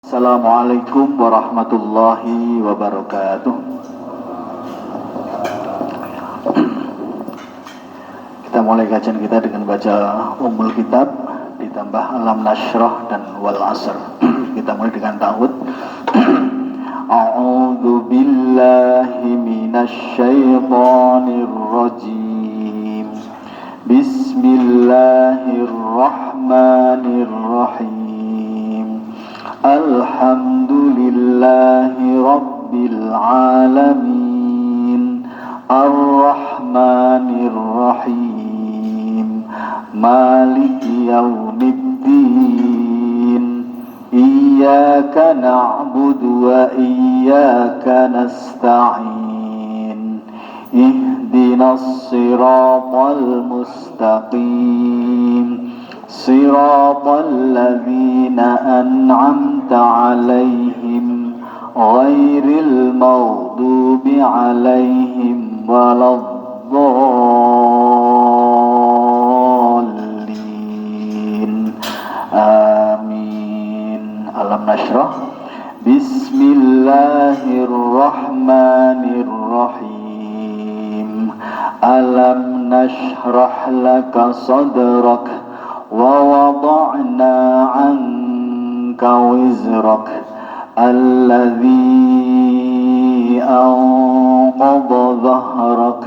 Assalamualaikum warahmatullahi wabarakatuh. Kita mulai kajian kita dengan baca Ummul Kitab ditambah Alam Nashrah dan Wal Asr. Kita mulai dengan ta'awudz. A'udzu billahi minasy syaithanir rajim. Bismillahirrahmanirrahim. Alhamdulillahi Rabbil Alamin. Ar-Rahmanir Rahim. Maliki Yaumiddin. Iyyaka na'budu wa iyyaka nasta'in. Ihdinas siratal mustaqim. Siratal ladzina an'amta 'alaihim ghairil maghdubi 'alaihim waladdallin. Amin. Alam Nashrah. Bismillahirrahmanirrahim. Alam nashrah laka sadrak wa wada'na 'anka wizrak alladhi anqadha dhahrak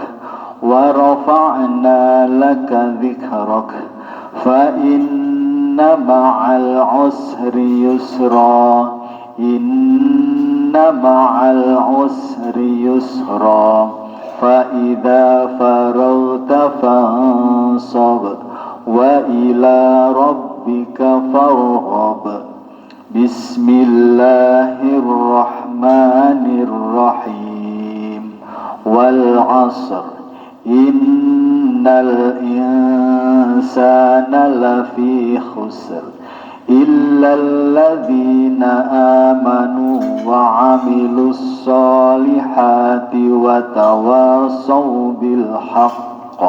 wa rafa'na laka dhikrak fa inna ma'al usri yusra inna ma'al usri yusra fa idza faragta fansab wa ila rabbika farghab. Bismillahirrahmanirrahim. Wal 'asr innal insana lafi khusr illal ladzina amanu wa 'amilus solihati wa tawassaw bil haqq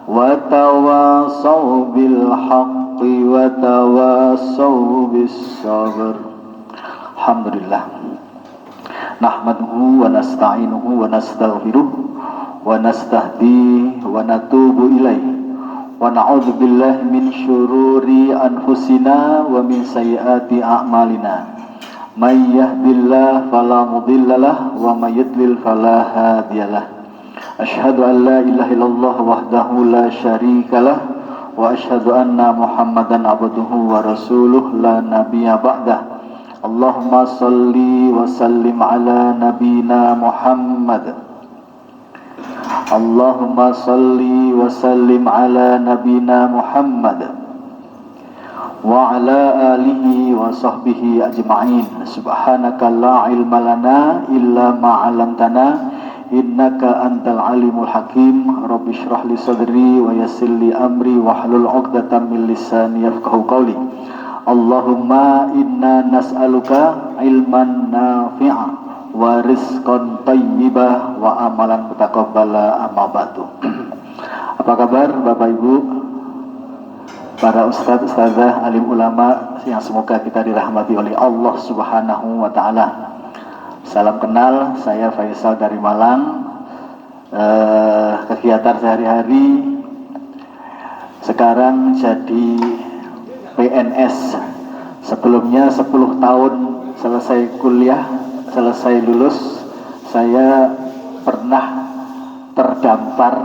wa tawassaw bil haqqi wa tawassaw bis sabr. Alhamdulillah. Nahmaduhu wa nasta'inuhu wa nastaghfiruh wa nastahdi wa natubu ilaihi wa na'udzu billahi min syururi anfusina wa min sayyiati a'malina. May yahdihillahu fala mudhillalah wa may yudlil fala hadiyalah. Asyhadu an la ilaha illallah wahdahu la syarikalah wa asyhadu anna Muhammadan abduhu wa rasuluh la nabiyya ba'dah. Allahumma salli wa sallim ala nabina Muhammad. Allahumma salli wa sallim ala nabina Muhammad wa ala alihi wa sahbihi ajma'in. Subhanaka la ilma lana illa ma 'allamtana innaka antal alimul hakim. Rabbi shrah li sadri wa yassir li amri wahlul 'uqdatam min lisani yafqahu qawli. Allahumma inna nas'aluka ilman nafi'a wa rizqan thayyibah wa amalan mutaqabbala, amma ba'du. Apa kabar Bapak Ibu, para ustadz, ustadzah, alim ulama yang semoga kita dirahmati oleh Allah Subhanahu wa taala. Salam kenal, saya Faisal dari Malang. Kegiatan sehari-hari sekarang jadi PNS. Sebelumnya 10 tahun selesai kuliah, selesai lulus, saya pernah terdampar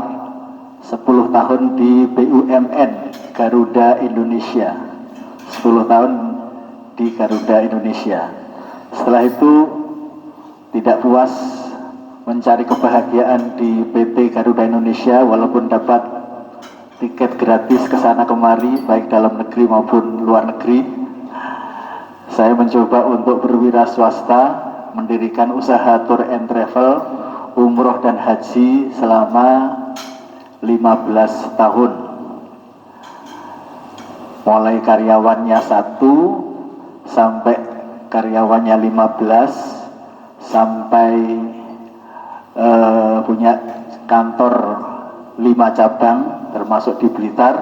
10 tahun di BUMN Garuda Indonesia. 10 tahun di Garuda Indonesia. Setelah itu tidak puas, mencari kebahagiaan di PT Garuda Indonesia, walaupun dapat tiket gratis ke sana kemari baik dalam negeri maupun luar negeri. Saya mencoba untuk berwira swasta, mendirikan usaha tour and travel, umroh dan haji selama 15 tahun. Mulai karyawannya 1 sampai karyawannya 15, sampai punya kantor 5 cabang termasuk di Blitar,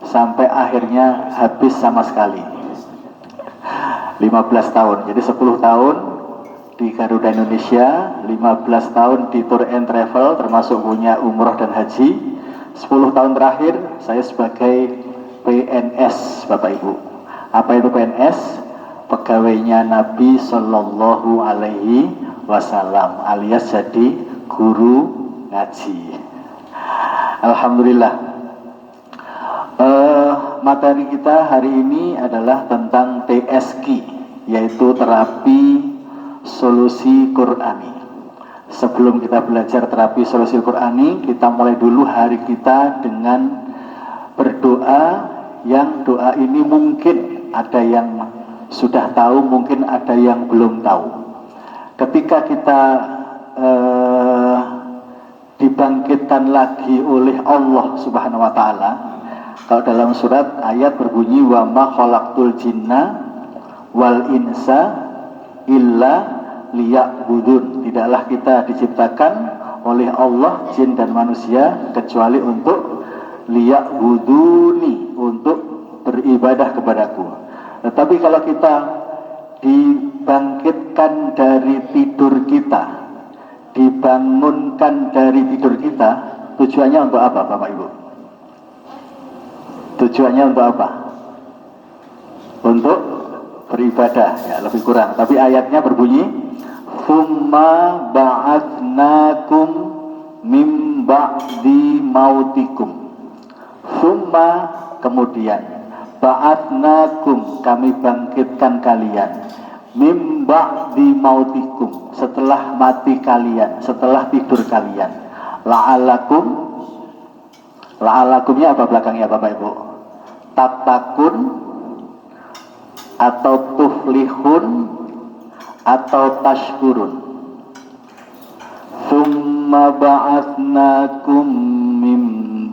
sampai akhirnya habis sama sekali. 15 tahun. Jadi 10 tahun di Garuda Indonesia, 15 tahun di Tour and Travel termasuk punya umroh dan haji. 10 tahun terakhir saya sebagai PNS, Bapak Ibu. Apa itu PNS? Pegawainya Nabi Sallallahu Alaihi Wasallam, alias jadi guru ngaji. Alhamdulillah. Materi kita hari ini adalah tentang TSQ, yaitu terapi solusi Qur'ani. Sebelum kita belajar terapi solusi Qur'ani, kita mulai dulu hari kita dengan berdoa, yang doa ini mungkin ada yang sudah tahu, mungkin ada yang belum tahu. Ketika kita dibangkitkan lagi oleh Allah Subhanahu wa taala, kalau dalam surat ayat berbunyi wa ma khalaqtul jinna wal insa illa liya'budun. Tidaklah kita diciptakan oleh Allah jin dan manusia kecuali untuk liya'buduni, untuk beribadah kepadaku. Tetapi kalau kita dibangkitkan dari tidur kita, dibangunkan dari tidur kita, tujuannya untuk apa, Bapak Ibu? Tujuannya untuk apa? Untuk beribadah, ya lebih kurang. Tapi ayatnya berbunyi summa ba'atsnakum mim ba'di mautikum. Summa, kemudian, ba'atsnakum, kami bangkitkan kalian, mim ba'di mautikum, setelah mati kalian, setelah tidur kalian. La'alakumnya apa belakangnya, Bapak Ibu? Tatakun atau tuflihun atau tashkurun. Summa ba'atsnakum mim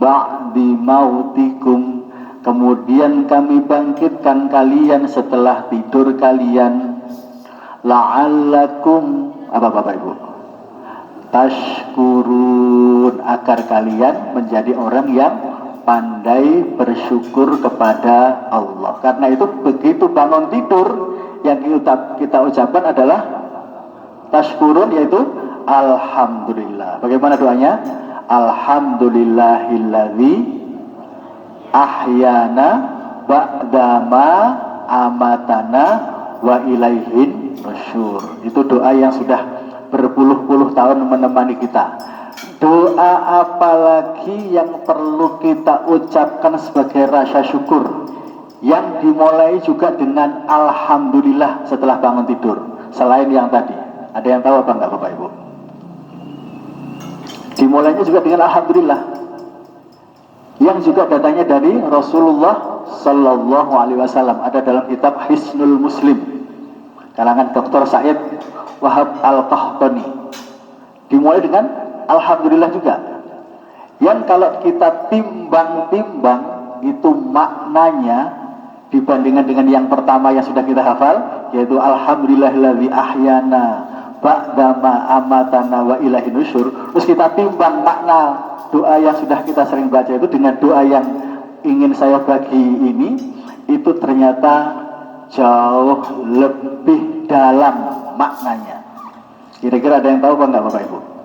ba'di mautikum, kemudian kami bangkitkan kalian setelah tidur kalian. La'allakum, apa Bapak Ibu? Tashkurun, agar kalian menjadi orang yang pandai bersyukur kepada Allah. Karena itu begitu bangun tidur, yang kita ucapkan adalah tashkurun, yaitu alhamdulillah. Bagaimana doanya? Alhamdulillahilladzi ahyana ba'dama amatana wa ilaihin nusyur. Itu doa yang sudah berpuluh-puluh tahun menemani kita. Doa apalagi yang perlu kita ucapkan sebagai rasa syukur, yang dimulai juga dengan alhamdulillah setelah bangun tidur, selain yang tadi? Ada yang tahu apa enggak, Bapak Ibu? Dimulainya juga dengan alhamdulillah, yang juga datanya dari Rasulullah Sallallahu Alaihi Wasallam. Ada dalam kitab Hisnul Muslim karangan Dr. Said Wahab Al-Qahtani. Dimulai dengan alhamdulillah juga, yang kalau kita timbang-timbang itu maknanya dibandingkan dengan yang pertama yang sudah kita hafal, yaitu alhamdulillahilladzi ahyana ba'dama amatana wa ilaihin nusyur. Terus kita timbang makna doa yang sudah kita sering baca itu dengan doa yang ingin saya bagi ini, itu ternyata jauh lebih dalam maknanya. Kira-kira ada yang tahu apa enggak, Bapak Ibu?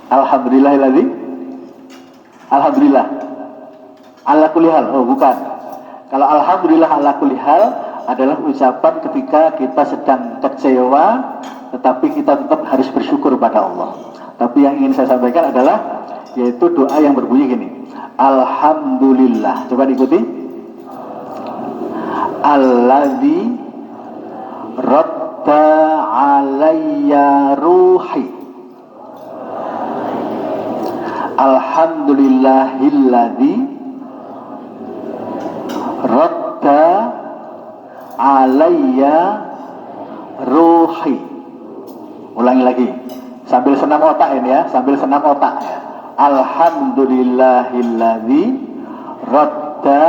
Alhamdulillahilladzi, alhamdulillah ala kulli hal. Oh bukan. Kalau alhamdulillah ala kulli hal adalah ucapan ketika kita sedang kecewa, tetapi kita tetap harus bersyukur pada Allah. Tapi yang ingin saya sampaikan adalah, yaitu doa yang berbunyi gini, alhamdulillah. Coba diikuti. Alladzi radda alayya ruhi. Alhamdulillahilladzi radda alayya ruhi. Ulangi lagi sambil senam otak ini ya, sambil senam otak ya. Alhamdulillahilladzi radda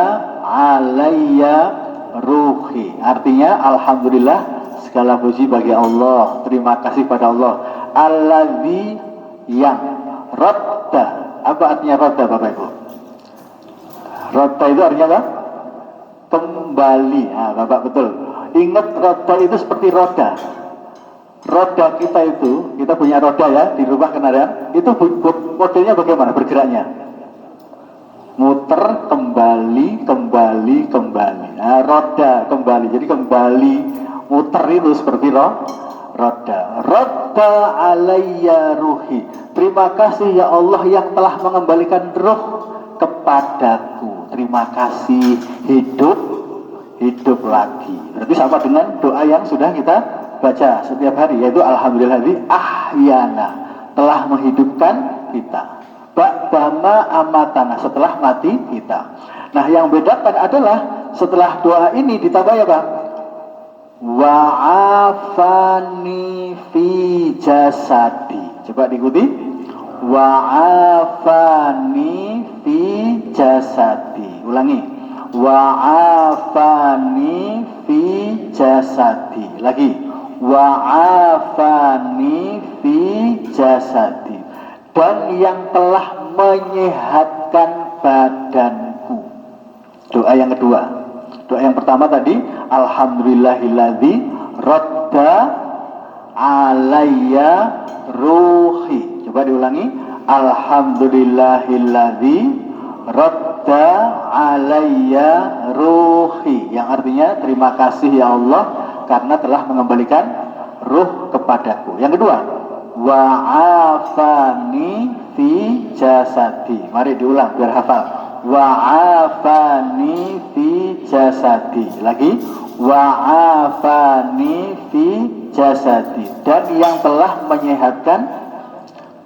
alayya ruhi. Artinya alhamdulillah, segala puji bagi Allah, terima kasih pada Allah. Alladzi, yang radda. Apa artinya radda, Bapak Ibu? Radda itu artinya apa? Kembali. Nah, Bapak betul. Ingat roda itu seperti roda. Roda kita itu, kita punya roda ya di rumah kendaraan, itu modelnya bagaimana bergeraknya? Muter kembali. Nah, roda kembali. Jadi kembali muter itu seperti roda. Roda alayya ruhi. Terima kasih ya Allah yang telah mengembalikan ruh kepadaku. Terima kasih, hidup lagi. Berarti sama dengan doa yang sudah kita baca setiap hari, yaitu alhamdulillah ahyana, telah menghidupkan kita. Ba'dama amatana, setelah mati kita. Nah, yang bedakan adalah setelah doa ini ditambah ya Bang, wa'afani fi jasadi. Coba diikuti. Wa'afani fi jasadi. Ulangi. Wa'afani fi jasadi. Lagi. Wa'afani fi jasadi. Dan yang telah menyehatkan badanku. Doa yang kedua. Doa yang pertama tadi, alhamdulillahilladzi radda alayya ruhi. Coba diulangi. Alhamdulillahilladzi radda alayya ruhi. Yang artinya terima kasih ya Allah karena telah mengembalikan ruh kepadaku. Yang kedua, wa'afani fi jasadi. Mari diulang biar hafal. Wa'afani fi jasadi. Lagi. Wa'afani fi jasadi. Dan yang telah menyehatkan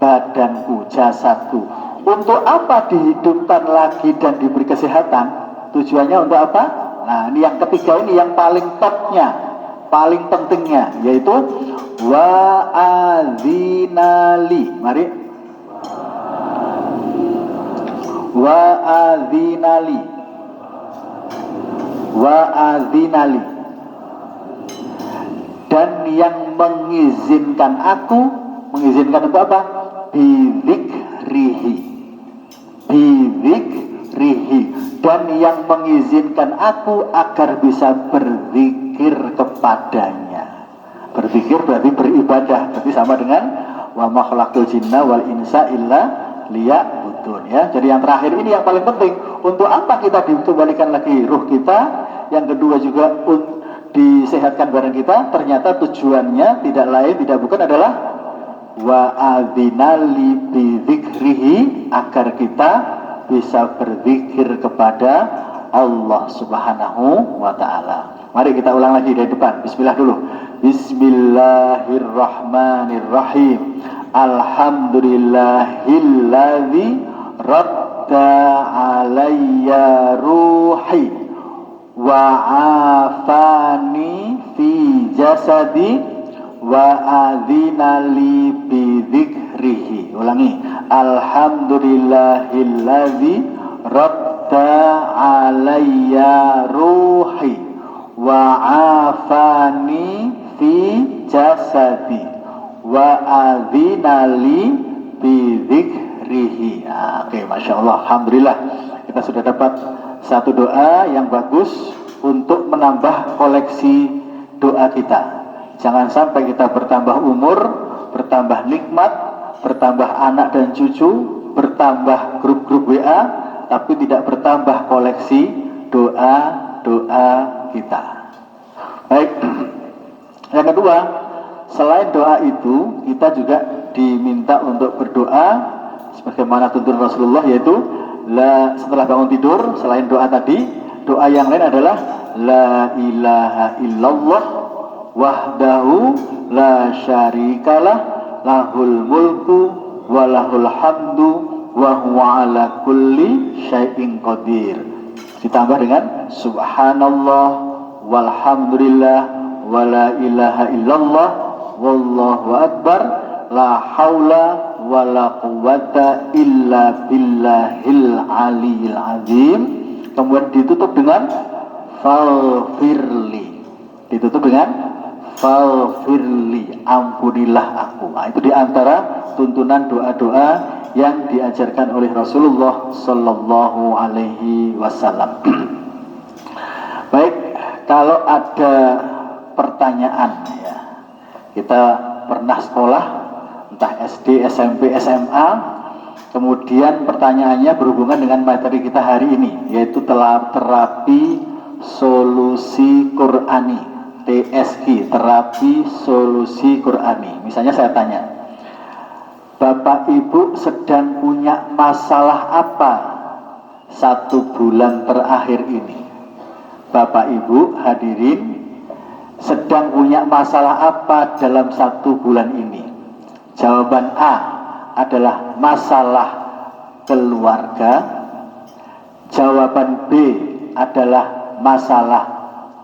badanku, jasadku. Untuk apa dihidupkan lagi dan diberi kesehatan? Tujuannya untuk apa? Nah, ini yang ketiga, ini yang paling topnya, paling pentingnya, yaitu wa'adzinali. Mari. Wa'adzinali. Wa'adzinali. Dan yang mengizinkan aku, mengizinkan untuk apa? Bidzikrihi. Bidzikrihi. Dan yang mengizinkan aku agar bisa berzikir kepadanya. Berzikir berarti beribadah, berarti sama dengan wa ma khalaqtul jinna wal insa illa liya'budun ya. Jadi yang terakhir ini yang paling penting. Untuk apa kita dikembalikan lagi ruh kita? Yang kedua juga disehatkan badan kita. Ternyata tujuannya tidak lain, tidak bukan adalah wa'adzinali bidzikrihi, agar kita bisa berzikir kepada Allah Subhanahu wa ta'ala. Mari kita ulang lagi dari depan. Bismillah dulu. Bismillahirrahmanirrahim. Alhamdulillahilladzi radda alayya ruhi wa afani fi jasadi wa adzinali bidzikrihi. Ulangi. Alhamdulillahilladzi radda alayya ruhi wa afani fi jasadi wa adzinali bidzikrihi. Oke, Masya Allah, alhamdulillah kita sudah dapat satu doa yang bagus untuk menambah koleksi doa kita. Jangan sampai kita bertambah umur, bertambah nikmat, bertambah anak dan cucu, bertambah grup-grup WA, tapi tidak bertambah koleksi doa-doa kita. Baik. Yang kedua, selain doa itu, kita juga diminta untuk berdoa sebagaimana tuntunan Rasulullah, yaitu setelah bangun tidur, selain doa tadi, doa yang lain adalah la ilaha illallah wahdahu la syarikalah lahul mulku wa lahul hamdu wa huwa ala kulli syai'in qadir. Ditambah dengan subhanallah walhamdulillah wa la ilaha illallah wallahu akbar la haula wa la quwwata illa billahil aliyil azim. Kemudian ditutup dengan faghfirli. Ditutup dengan faghfirli, ampunilah aku. Nah, itu diantara tuntunan doa-doa yang diajarkan oleh Rasulullah Sallallahu Alaihi Wasallam. Baik, kalau ada pertanyaan ya. Kita pernah sekolah entah SD, SMP, SMA, kemudian pertanyaannya berhubungan dengan materi kita hari ini, yaitu terapi solusi Qur'ani, TSQ, terapi solusi Qur'ani. Misalnya saya tanya, Bapak Ibu sedang punya masalah apa 1 bulan terakhir ini? Bapak Ibu hadirin sedang punya masalah apa dalam 1 bulan ini? Jawaban A adalah masalah keluarga. Jawaban B adalah masalah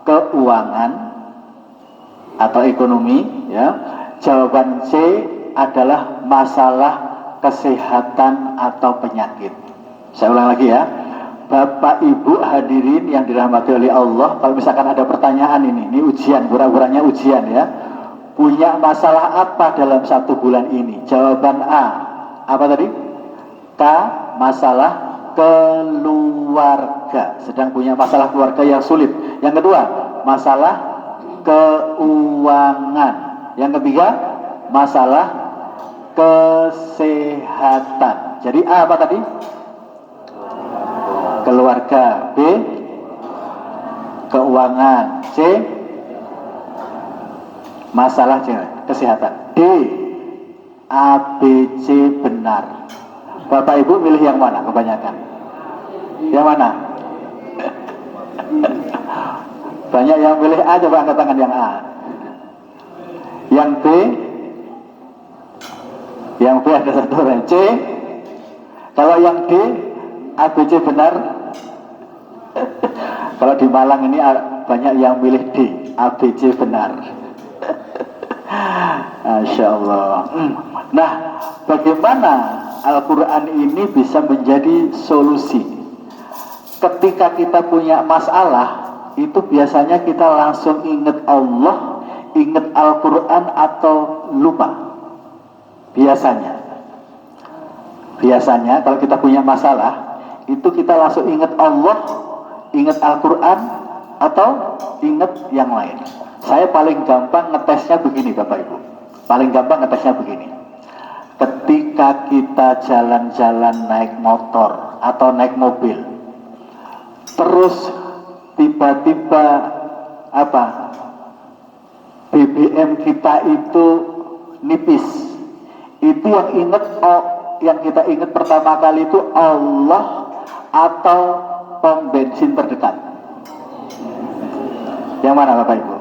keuangan atau ekonomi ya. Jawaban C adalah masalah kesehatan atau penyakit. Saya ulang lagi ya. Bapak Ibu hadirin yang dirahmati oleh Allah, kalau misalkan ada pertanyaan ini ujian, pura-puranya ujian ya. Punya masalah apa dalam 1 bulan ini? Jawaban A, apa tadi? K, masalah keluarga. Sedang punya masalah keluarga yang sulit. Yang kedua, masalah keuangan. Yang ketiga, masalah kesehatan. Jadi A apa tadi? Keluarga. B, keuangan. C, masalah kesehatan. D, A, B, C benar. Bapak Ibu milih yang mana kebanyakan? Yang mana? Banyak yang milih A, coba angkat tangan yang A. Yang B? Yang B ada 1 orang. C? Kalau yang D, A, B, C benar. Kalau di Malang ini banyak yang milih D, A, B, C benar. Masya Allah. Nah, bagaimana Al-Quran ini bisa menjadi solusi? Ketika kita punya masalah, itu biasanya kita langsung ingat Allah, ingat Al-Quran atau lupa? Biasanya kalau kita punya masalah, itu kita langsung ingat Allah, ingat Al-Quran, atau ingat yang lain. Saya paling gampang ngetesnya begini Bapak Ibu. Paling gampang ngetesnya begini. Ketika kita jalan-jalan naik motor atau naik mobil, terus tiba-tiba BBM kita itu nipis, itu yang kita ingat pertama kali itu Allah atau pom bensin terdekat? Yang mana Bapak Ibu?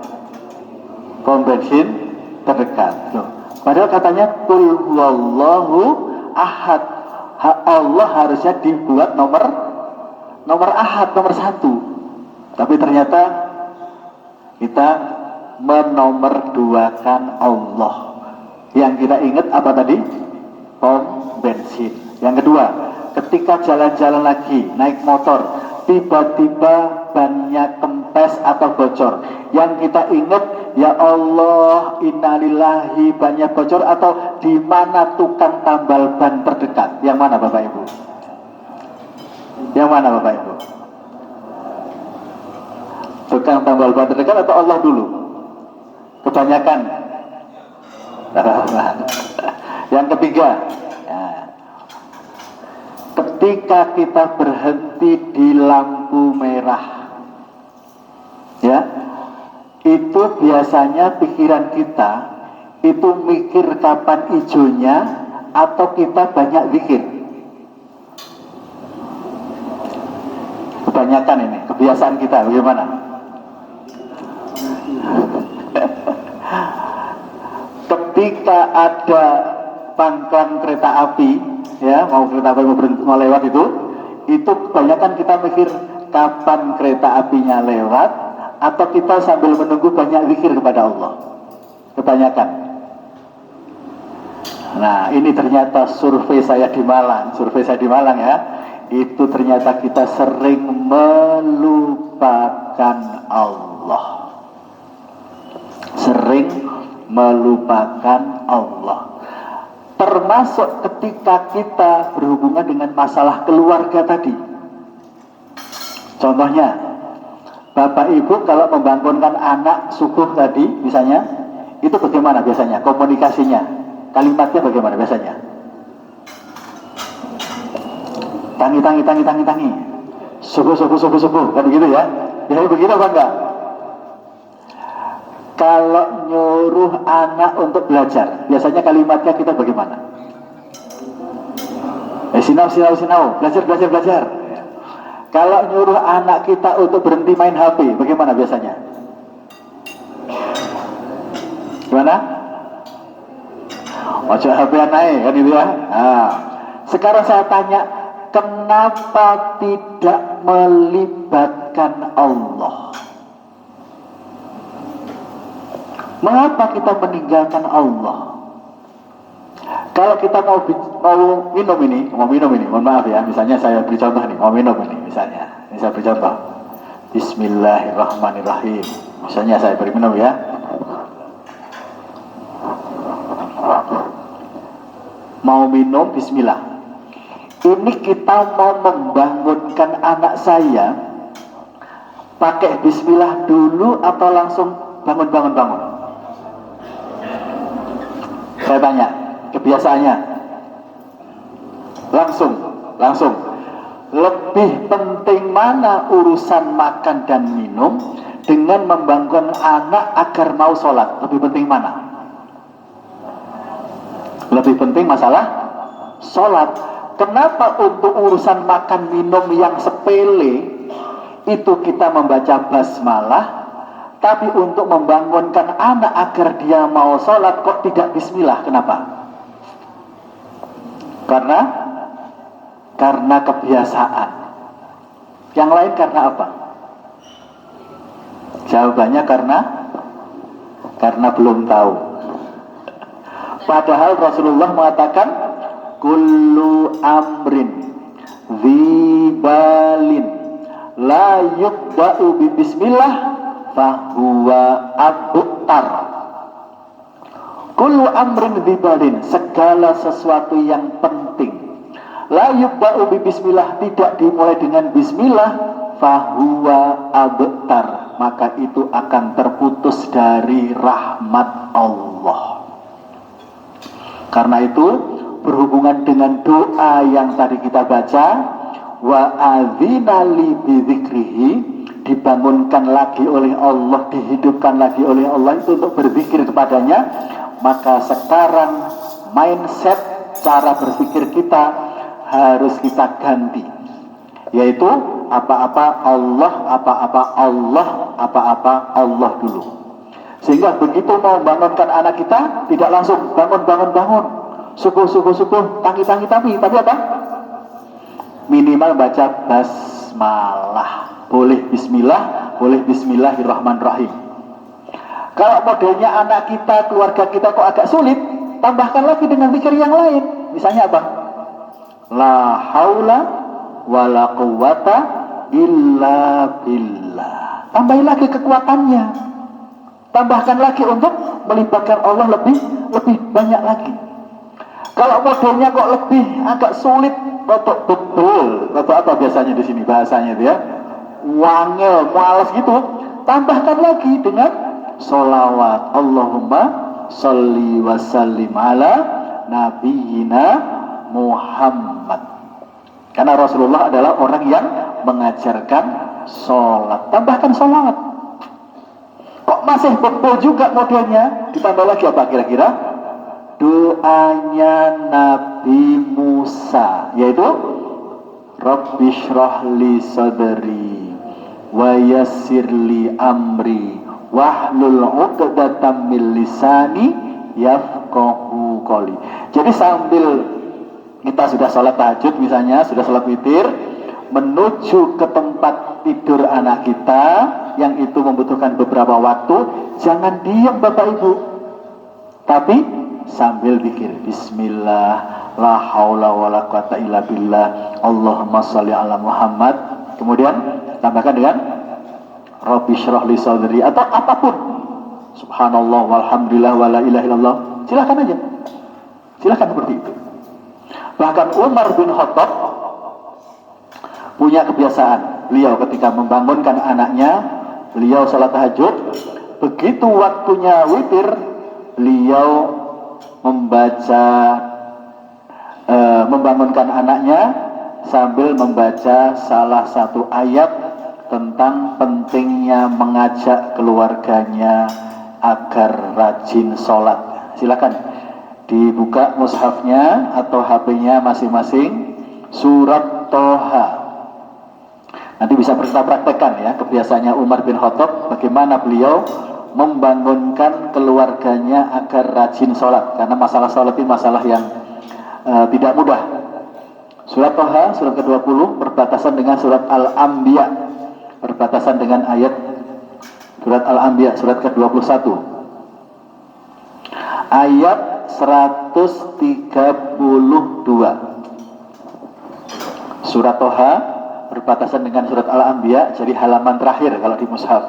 Pom bensin terdekat. Loh, padahal katanya qul huwallahu ahad. Allah harusnya dibuat nomor ahad, nomor 1. Tapi ternyata kita menomorduakan Allah. Yang kita ingat apa tadi? Pom bensin. Yang kedua, ketika jalan-jalan lagi naik motor, tiba-tiba bannya kempes atau bocor, yang kita ingat, ya Allah, innalillahi, bannya bocor, atau di mana tukang tambal ban terdekat? Yang mana Bapak Ibu? Yang mana Bapak Ibu? Tukang tambal ban terdekat atau Allah dulu? Kebanyakan. Yang ketiga, ketika kita berhenti di lampu merah, ya, itu biasanya pikiran kita itu mikir kapan ijonya atau kita banyak zikir? Kebanyakan ini kebiasaan kita bagaimana? Ketika ada pangkalan kereta api, ya, mau kereta api mau lewat itu kebanyakan kita mikir kapan kereta apinya lewat, atau kita sambil menunggu banyak zikir kepada Allah? Kebanyakan. Nah, ini ternyata survei saya di Malang ya, itu ternyata kita sering melupakan Allah. Sering melupakan Allah. Termasuk ketika kita berhubungan dengan masalah keluarga tadi. Contohnya, Bapak Ibu kalau membangunkan anak subuh tadi misalnya, itu bagaimana biasanya komunikasinya? Kalimatnya bagaimana biasanya? Tangi. Subuh, kan begitu ya? Biasanya begitu apa enggak? Kalau nyuruh anak untuk belajar, biasanya kalimatnya kita bagaimana? Sinau, belajar. Kalau nyuruh anak kita untuk berhenti main HP, bagaimana biasanya? Gimana? Ojo HP naik, kan itu ya? Nah, sekarang saya tanya, kenapa tidak melibatkan Allah? Mengapa kita meninggalkan Allah? Kalau kita mau minum ini, mohon maaf ya, misalnya saya beri contoh nih, mau minum ini, misalnya, ini saya beri contoh. Bismillahirrahmanirrahim. Misalnya saya beri minum ya. Mau minum, bismillah. Ini kita mau membangunkan anak saya, pakai bismillah dulu atau langsung bangun? Saya tanya, kebiasaannya langsung. Lebih penting mana urusan makan dan minum dengan membangun anak agar mau sholat? Lebih penting mana? Lebih penting masalah sholat. Kenapa untuk urusan makan minum yang sepele itu kita membaca basmalah, tapi untuk membangunkan anak agar dia mau sholat kok tidak bismillah? Kenapa? Karena kebiasaan. Yang lain karena apa? Jawabannya karena belum tahu. Padahal Rasulullah mengatakan kullu amrin dzibalin la yuqba'u bi bismillah fahuwa abtar. Kullu amrin dzibalin, segala sesuatu yang penting, la yuqba'u bi bismillah, tidak dimulai dengan bismillah, fahuwa abtar, maka itu akan terputus dari rahmat Allah. Karena itu berhubungan dengan doa yang tadi kita baca, wa adzina li bidzikrihi, dibangunkan lagi oleh Allah, dihidupkan lagi oleh Allah itu untuk berzikir kepadanya. Maka sekarang mindset cara berpikir kita harus kita ganti, yaitu apa-apa Allah dulu. Sehingga begitu mau bangunkan anak kita, tidak langsung bangun, subuh, tangi, tapi apa? Minimal baca basmalah. Boleh bismillah, boleh bismillahirrahmanirrahim. Kalau modelnya anak kita, keluarga kita kok agak sulit, tambahkan lagi dengan zikir yang lain. Misalnya apa? La haula wala quwata illa billah. Tambahin lagi kekuatannya. Tambahkan lagi untuk melibatkan Allah lebih banyak lagi. Kalau modelnya kok lebih agak sulit, rotok betul, rotok apa biasanya di sini bahasanya dia, wangel, malas gitu, tambahkan lagi dengan sholawat. Allahumma sholli wa sallim ala nabiyyina Muhammad. Karena Rasulullah adalah orang yang mengajarkan sholat. Tambahkan sholawat. Kok masih betul juga modelnya? Ditambah lagi apa kira-kira? Doanya Nabi Musa, yaitu Rabbi shrah li sadri wa yassir li amri wahlul 'uqdatam min lisani yafqahu qawli. Jadi sambil kita sudah sholat tahajud misalnya, sudah sholat witir, menuju ke tempat tidur anak kita yang itu membutuhkan beberapa waktu, jangan diam Bapak Ibu, tapi sambil zikir bismillah, la haula wala quwata illa billah, Allahumma sholli ala Muhammad. Kemudian tambahkan dengan Rabbi shrah li sadri atau apapun, subhanallah walhamdulillah wala ilaha illallah. Silakan aja, silakan seperti itu. Bahkan Umar bin Khattab punya kebiasaan, beliau ketika membangunkan anaknya, beliau salat tahajud. Begitu waktunya witir, beliau membangunkan anaknya sambil membaca salah satu ayat tentang pentingnya mengajak keluarganya agar rajin sholat. Silakan dibuka mushafnya atau HP-nya masing-masing, surat Toha. Nanti bisa kita praktekkan ya kebiasaannya Umar bin Khattab, bagaimana beliau membangunkan keluarganya agar rajin sholat, karena masalah sholat ini masalah yang tidak mudah. Surat Toha, surat ke-20, berbatasan dengan surat Al-Anbiya, berbatasan dengan ayat surat Al-Anbiya, surat ke-21, ayat 132. Surat Toha berbatasan dengan surat Al-Anbiya, jadi halaman terakhir kalau di mushaf.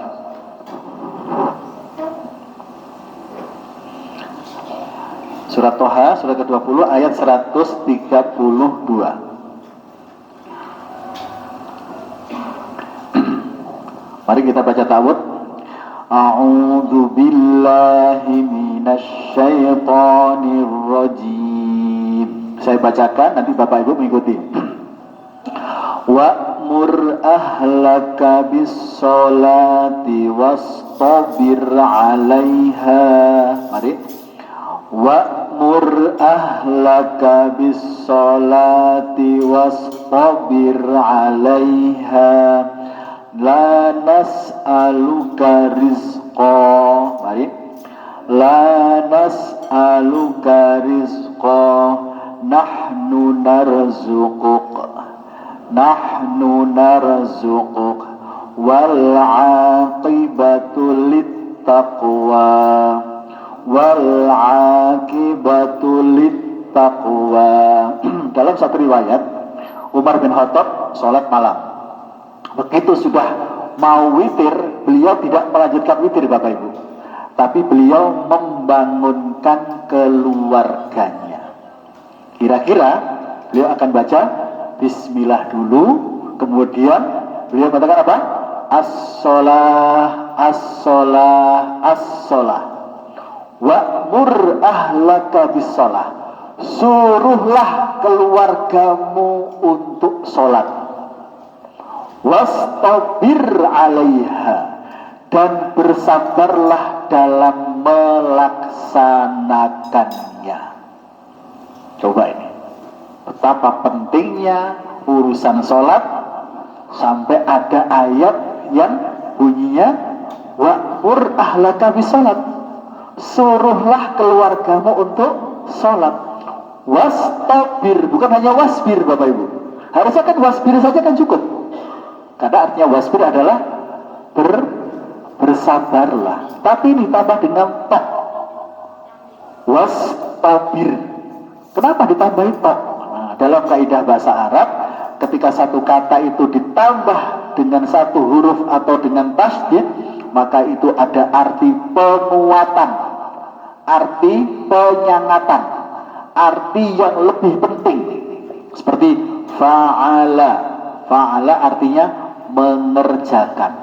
Surat Toha, surat ke-20, ayat 132. Mari kita baca ta'awudz. A'udzu billahi minasy syaithanir rajim. Saya bacakan, nanti Bapak Ibu mengikuti. Wa'mur ahlaka bis-sholati wastabir 'alaiha. Mari. Wa'mur ahlaka bis-sholati wastabir 'alaiha. La nas'aluka rizqa. Mari. La nas'aluka rizqa. Nahnu narzuquk. Nahnu narzuquk. Wal 'aqibatu lit-taqwa. Wal 'aqibatu lit-taqwa. Dalam satu riwayat, Umar bin Khattab sholat malam. Begitu sudah mau witir, beliau tidak melanjutkan witir Bapak Ibu, tapi beliau membangunkan keluarganya. Kira-kira beliau akan baca Bismillah dulu, kemudian beliau katakan apa? As-sholah, as-sholah, as-sholah. Wa'mur ahlaka bis-sholah. Suruhlah keluargamu untuk sholat. Wastabir 'alaiha, dan bersabarlah dalam melaksanakannya. Coba ini, betapa pentingnya urusan sholat, sampai ada ayat yang bunyinya wa'mur ahlaka bis-sholat. Suruhlah keluargamu untuk sholat. Wastabir, bukan hanya wasbir Bapak Ibu. Harusnya kan wasbir saja kan cukup, karena artinya wasbir adalah bersabarlah. Tapi ditambah dengan ta. Wastabir. Kenapa ditambahin ta? Nah, dalam kaidah bahasa Arab, ketika satu kata itu ditambah dengan satu huruf atau dengan tasydid, maka itu ada arti penguatan, arti penyangatan, arti yang lebih penting. Seperti fa'ala. Fa'ala artinya mengerjakan.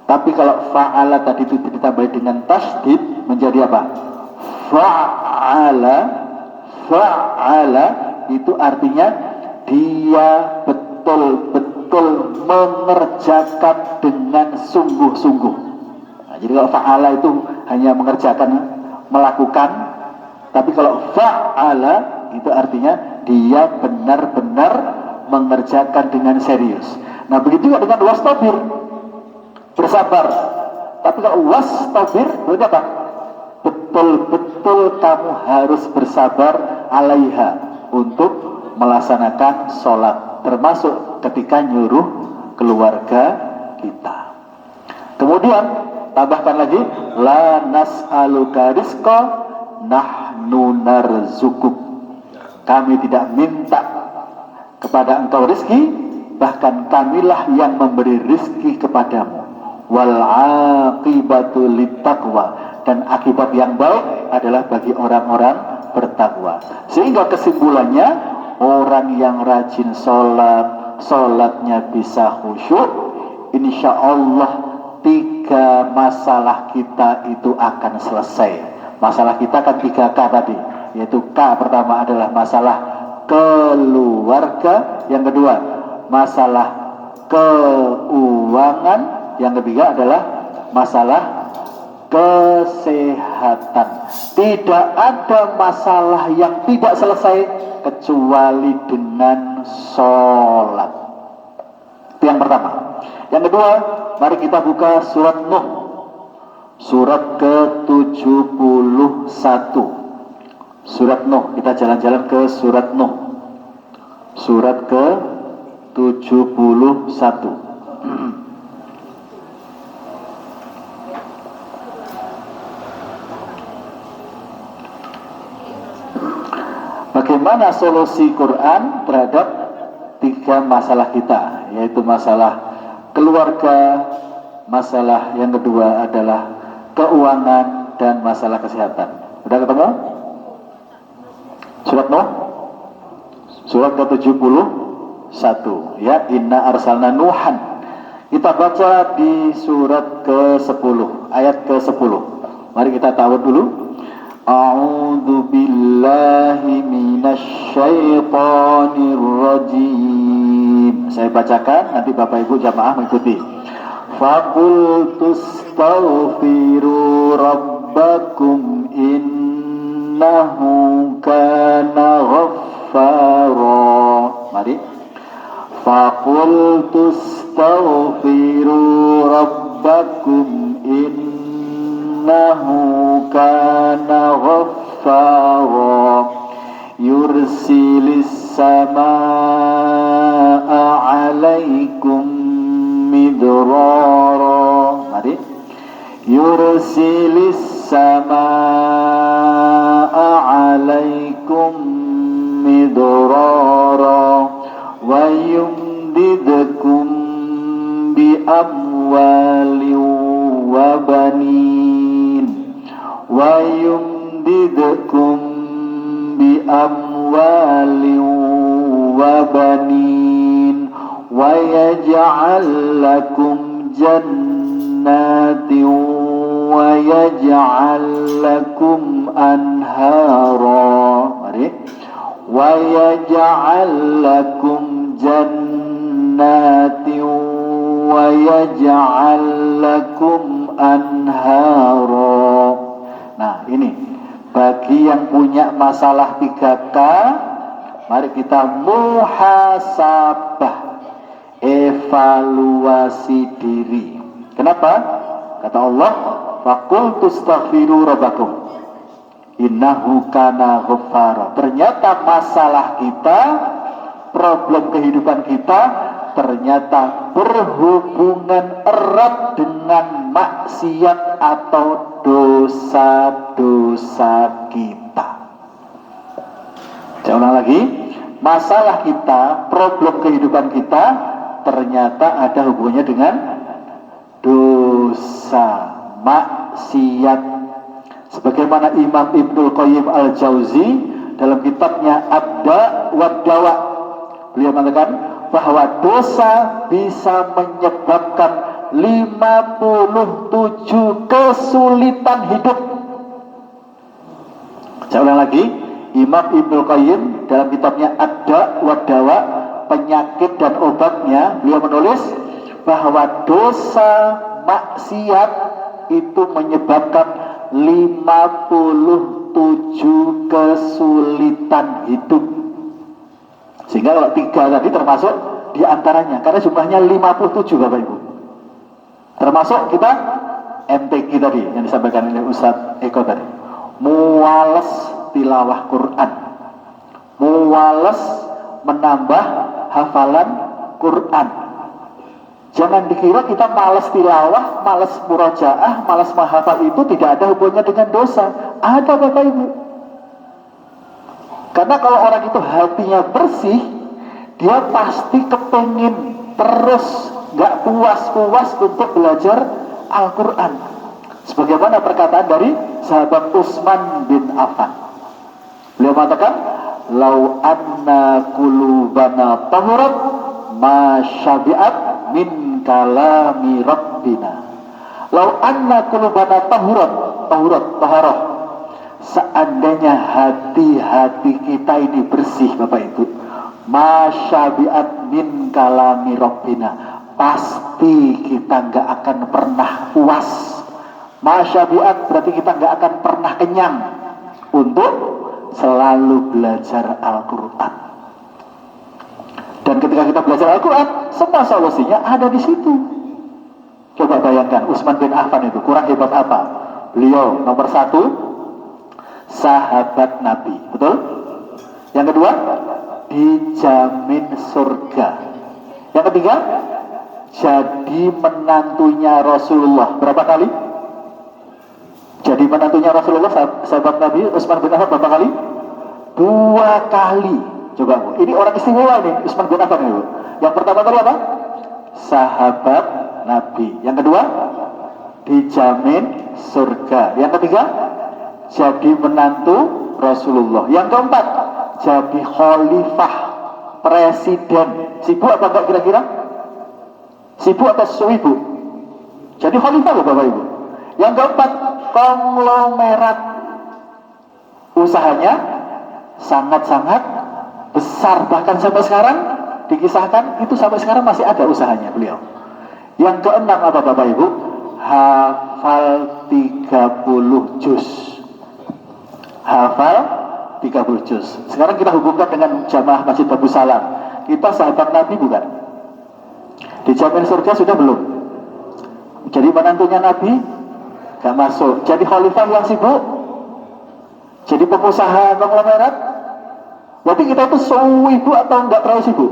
Tapi kalau fa'ala tadi itu ditambah dengan tasydid menjadi apa? Fa'ala. Fa'ala itu artinya dia betul-betul mengerjakan dengan sungguh-sungguh. Nah, jadi kalau fa'ala itu hanya mengerjakan, melakukan. Tapi kalau fa'ala itu artinya dia benar-benar mengerjakan dengan serius. Nah, begitu juga dengan wastabir, bersabar. Tapi kalau wastabir berarti apa? Betul-betul kamu harus bersabar 'alaiha, untuk melaksanakan sholat, termasuk ketika nyuruh keluarga kita. Kemudian tambahkan lagi, la nas'aluka rizqa, nahnu narzukuk. Kami tidak minta kepada engkau rizki, bahkan kamilah yang memberi rizki kepadamu. Wal 'aqibatu lit-taqwa, dan akibat yang baik adalah bagi orang-orang bertakwa. Sehingga kesimpulannya, orang yang rajin sholat, sholatnya bisa khusyuk, insya Allah 3 masalah kita itu akan selesai. Masalah kita kan 3K tadi, yaitu K pertama adalah masalah keluarga, yang kedua masalah keuangan, yang ketiga adalah masalah kesehatan. Tidak ada masalah yang tidak selesai kecuali dengan sholat. Itu yang pertama. Yang kedua, mari kita buka surat Nuh, surat ke-71. Surat Nuh, kita jalan-jalan ke surat Nuh, surat ke-71. Bagaimana solusi Quran terhadap 3 masalah kita, yaitu masalah keluarga, masalah yang kedua adalah keuangan, dan masalah kesehatan. Sudah ketemu? Surat Nuh, surat ke-71, ya, inna arsalna Nuhan. Kita baca di surat ke-10, ayat ke-10. Mari kita tawad dulu. A'udzu billahi minasy syaithanir rajim. Saya bacakan, nanti Bapak Ibu jamaah mengikuti. Faqultu astaghfiru rabbakum innahu kana ghaffara. Mari. Faqultu astaghfiru rabbakum innahu kana ghaffara yursilis samaa alaikum midrara. Mari. Yursilis samaa alaikum midrara wa yumdidkum bi amwali wa banin wa yumdidkum bi amwali wa banin wa yaj'al lakum jannatin wa yaj'al lakum anhara. Mari. Wa yaj'al lakum jannatin wa yaj'al lakum anhara. Nah, ini bagi yang punya masalah 3K, mari kita muhasabah, evaluasi diri. Kenapa? Kata Allah, faqultu astaghfiru rabbakum innahu kana ghaffara. Ternyata masalah kita, problem kehidupan kita ternyata berhubungan erat dengan maksiat atau dosa-dosa kita. Saya ulang lagi, masalah kita, problem kehidupan kita ternyata ada hubungannya dengan dosa, maksiat. Sebagaimana Imam Ibnul Qayyim Al-Jauzi dalam kitabnya Abda wa Dawa, beliau mengatakan bahwa dosa bisa menyebabkan 57 kesulitan hidup. Saya ulang lagi, Imam Ibnul Qayyim dalam kitabnya Abda wa Dawa, penyakit dan obatnya, beliau menulis bahwa dosa maksiat itu menyebabkan 57 kesulitan hidup. Sehingga kalau 3 tadi termasuk diantaranya, karena jumlahnya 57 Bapak Ibu. Termasuk kita MTQ tadi yang disampaikan oleh Ustadz Eko tadi, muwalas tilawah Quran, muwalas menambah hafalan Quran. Jangan dikira kita malas tilawah, malas murajaah, malas menghafal itu tidak ada hubungannya dengan dosa. Ada Bapak Ibu. Karena kalau orang itu hatinya bersih, dia pasti kepengen terus, gak puas-puas untuk belajar Al-Quran. Sebagaimana perkataan dari sahabat Utsman bin Affan. Beliau mengatakan, "Lau anna qulubana tahurat ma syabi'at min kalami rabbina." Lau anna qulubana taharah. Seandainya hati-hati kita ini bersih Bapak Ibu, masyabiat min kalami Rabbina, pasti kita nggak akan pernah puas. Masyabiat berarti kita nggak akan pernah kenyang untuk selalu belajar Al-Quran. Dan ketika kita belajar Al-Quran, semua solusinya ada di situ. Coba bayangkan, Utsman bin Affan itu kurang hebat apa? Beliau nomor 1 sahabat Nabi, betul? Yang kedua, dijamin surga. Yang ketiga, jadi menantunya Rasulullah. Berapa kali? Jadi menantunya Rasulullah, sahabat Nabi Utsman bin Affan berapa kali? 2 kali. Coba, ini orang istimewa nih, Utsman bin Affan itu. Yang pertama kali apa? Sahabat Nabi. Yang kedua, dijamin surga. Yang ketiga, jadi menantu Rasulullah. Yang keempat, jadi khalifah, presiden. Sibuk apa enggak kira-kira? Sibuk atau sibuk? Jadi khalifah loh Bapak Ibu. Yang keempat, konglomerat, usahanya sangat-sangat besar, bahkan sampai sekarang dikisahkan itu sampai sekarang masih ada usahanya beliau. Yang keenam apa Bapak Ibu? Hafal 30 juz. Hafal 30 juz. Sekarang kita hubungkan dengan jamaah Masjid Babu Salam. Kita sahabat Nabi bukan? Dijamin surga sudah belum? Jadi menantunya Nabi gak masuk. Jadi khalifah yang sibuk, jadi pengusaha konglomerat. Berarti kita itu sibuk atau enggak terlalu sibuk?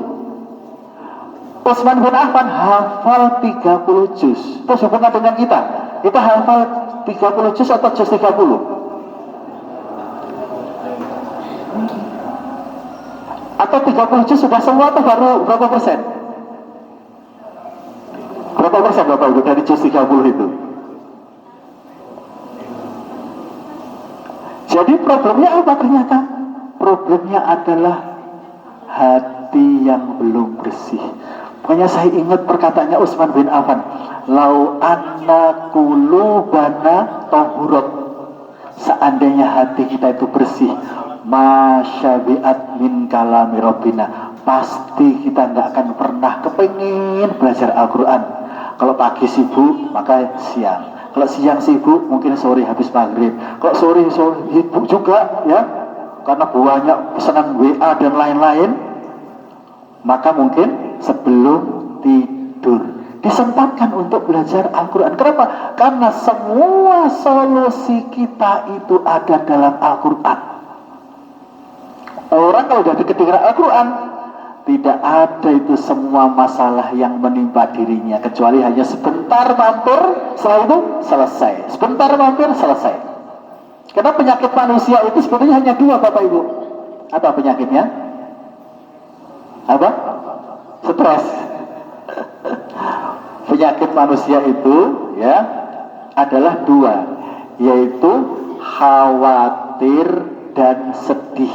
Utsman bin Affan hafal 30 juz. Terus hubungan dengan kita hafal 30 juz atau juz 30? Atau 30 juz sudah semua atau baru berapa persen? Berapa persen Bapak Ibu dari juz 30 itu? Jadi problemnya apa ternyata? Problemnya adalah hati yang belum bersih. Makanya saya ingat perkataannya Utsman bin Affan, lau anna qulubana tahurat, seandainya hati kita itu bersih, masyabiat min kalami Rabbina, pasti kita nggak akan pernah kepengin belajar Al-Quran. Kalau pagi sibuk maka siang, kalau siang sibuk mungkin sore habis maghrib, kalau sore sibuk juga ya, karena banyak pesanan WA dan lain-lain, maka mungkin sebelum tidur disempatkan untuk belajar Al-Quran. Kenapa? Karena semua solusi kita itu ada dalam Al-Quran. Orang kalau sudah dekat dengan Al-Quran, tidak ada itu semua masalah yang menimpa dirinya, kecuali hanya sebentar mampir, setelah itu selesai. Sebentar mampir, selesai. Karena penyakit manusia itu sebetulnya hanya 2 Bapak Ibu. Apa penyakitnya? Apa? Stres. Penyakit manusia itu ya adalah 2, yaitu khawatir dan sedih.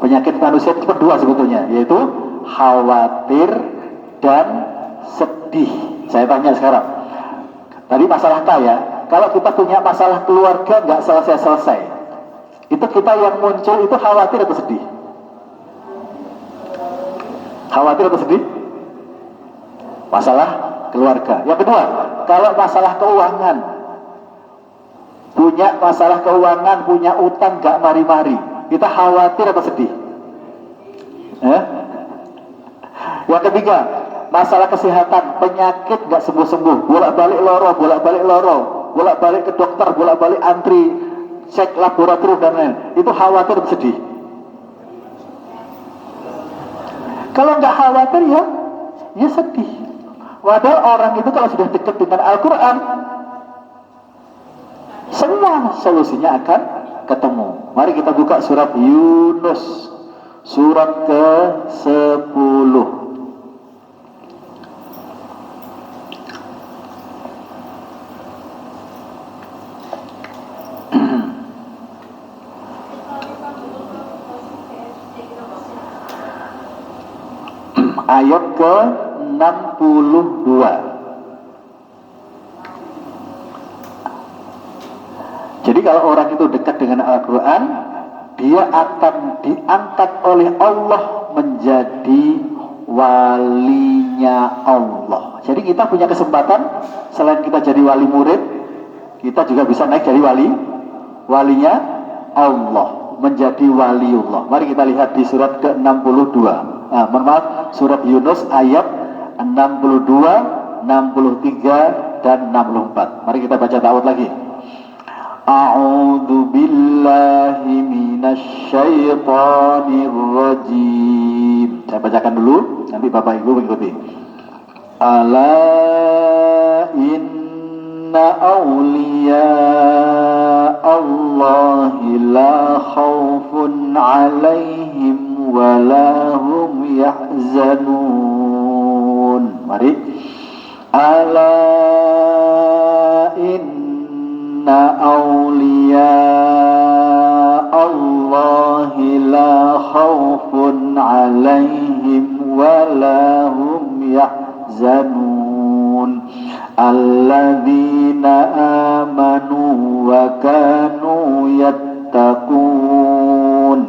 Penyakit manusia itu 2 sebetulnya, yaitu khawatir dan sedih. Saya tanya sekarang, tadi masalah kaya, kalau kita punya masalah keluarga nggak selesai-selesai, itu kita yang muncul itu khawatir atau sedih? Khawatir atau sedih? Masalah keluarga. Yang kedua, kalau masalah keuangan, punya masalah keuangan, punya utang gak mari-mari, kita khawatir atau sedih? Yang ketiga, masalah kesehatan, penyakit gak sembuh-sembuh, bolak-balik loro, bolak-balik ke dokter, bolak-balik antri, cek laboratorium dan lain, itu khawatir atau sedih? Kalau nggak khawatir ya sedih. Padahal orang itu kalau sudah dekat dengan Al-Quran, semua solusinya akan ketemu. Mari kita buka surat Yunus, surat ke-10. Ayat ke-62. kalau orang itu dekat dengan Al-Quran, dia akan diangkat oleh Allah menjadi walinya Allah. Jadi kita punya kesempatan, selain kita jadi wali murid, kita juga bisa naik jadi walinya Allah, menjadi waliullah. Mari kita lihat di surat ke-62. Surat Yunus ayat 62, 63 dan 64. Mari kita baca ta'awudz lagi. A'udzu billahi minasy syaithanir rajim. Saya bacakan dulu, nanti Bapak Ibu mengikuti. Ala inna awliya Allahi la khawfun alaihim wa la hum yahzanun. Mari. Ala inna awliya Allahi la khawfun alaihim wa la hum yahzanun. Alladzina amanu wa kanu yattaqun.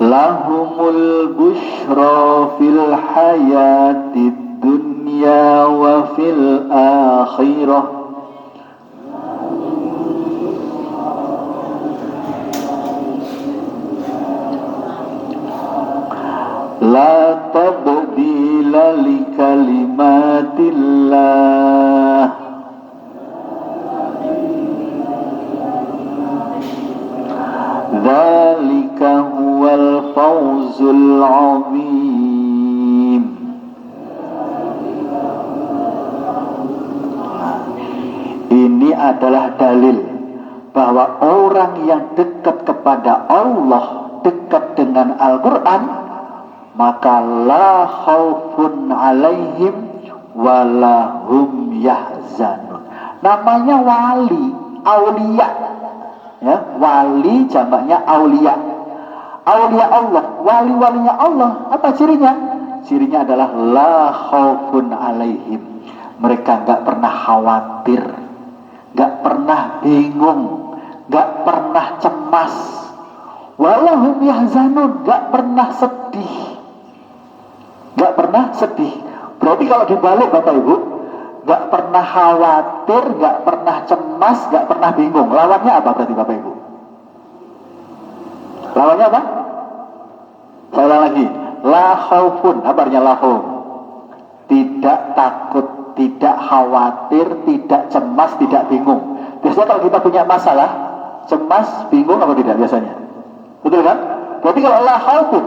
Lahumul bushra fil hayatid dunya wa fil akhirah. La tabdila li kalimatillah. Dzalika huwal fawzul 'azim. Ini adalah dalil bahwa orang yang dekat kepada Allah, dekat dengan Al-Quran, maka la khaufun alaihim walahum yahzanun. Namanya wali, aulia, ya, wali jamaknya aulia. Aulia Allah, wali-walinya Allah, apa cirinya? Cirinya adalah la khaufun alaihim. Mereka gak pernah khawatir, gak pernah bingung, gak pernah cemas. Walahum yahzanun, gak pernah sedih. Gak pernah sedih. Berarti kalau dibalik Bapak Ibu, gak pernah khawatir, gak pernah cemas, gak pernah bingung. Lawannya apa berarti Bapak Ibu? Lawannya apa? Saya ulang lagi. La khaufun, apa artinya la khauf? Tidak takut, tidak khawatir, tidak cemas, tidak bingung. Biasanya kalau kita punya masalah, cemas, bingung apa tidak biasanya? Betul kan? Berarti kalau la khaufun,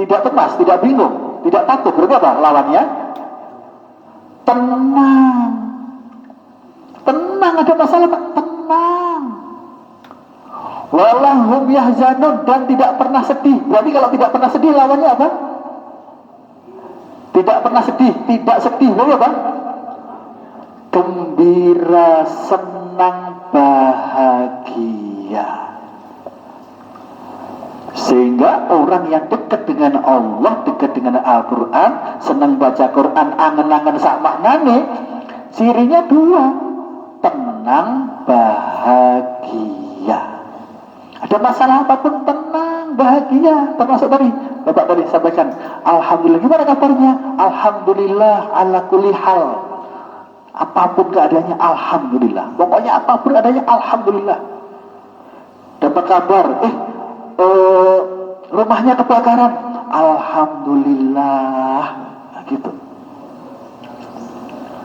tidak cemas, tidak bingung, tidak takut, berarti apa? Lawannya tenang. Tenang, ada masalah Pak, tenang. Walahum yahzanun, dan tidak pernah sedih. Berarti kalau tidak pernah sedih, lawannya apa? Tidak pernah sedih, tidak sedih, berarti apa? Gembira, senang, bahagia. Sehingga orang yang dekat dengan Allah, dekat dengan Al-Quran, senang baca Quran, angen-angen sak maknane, cirinya dua, tenang, bahagia. Ada masalah apapun tenang, bahagia. Termasuk tadi, Bapak tadi sampaikan, alhamdulillah. Gimana kabarnya? Alhamdulillah ala kulli hal. Apapun keadaannya, alhamdulillah. Pokoknya apapun adanya, alhamdulillah. Dapat kabar, rumahnya kebakaran, alhamdulillah. Nah, gitu.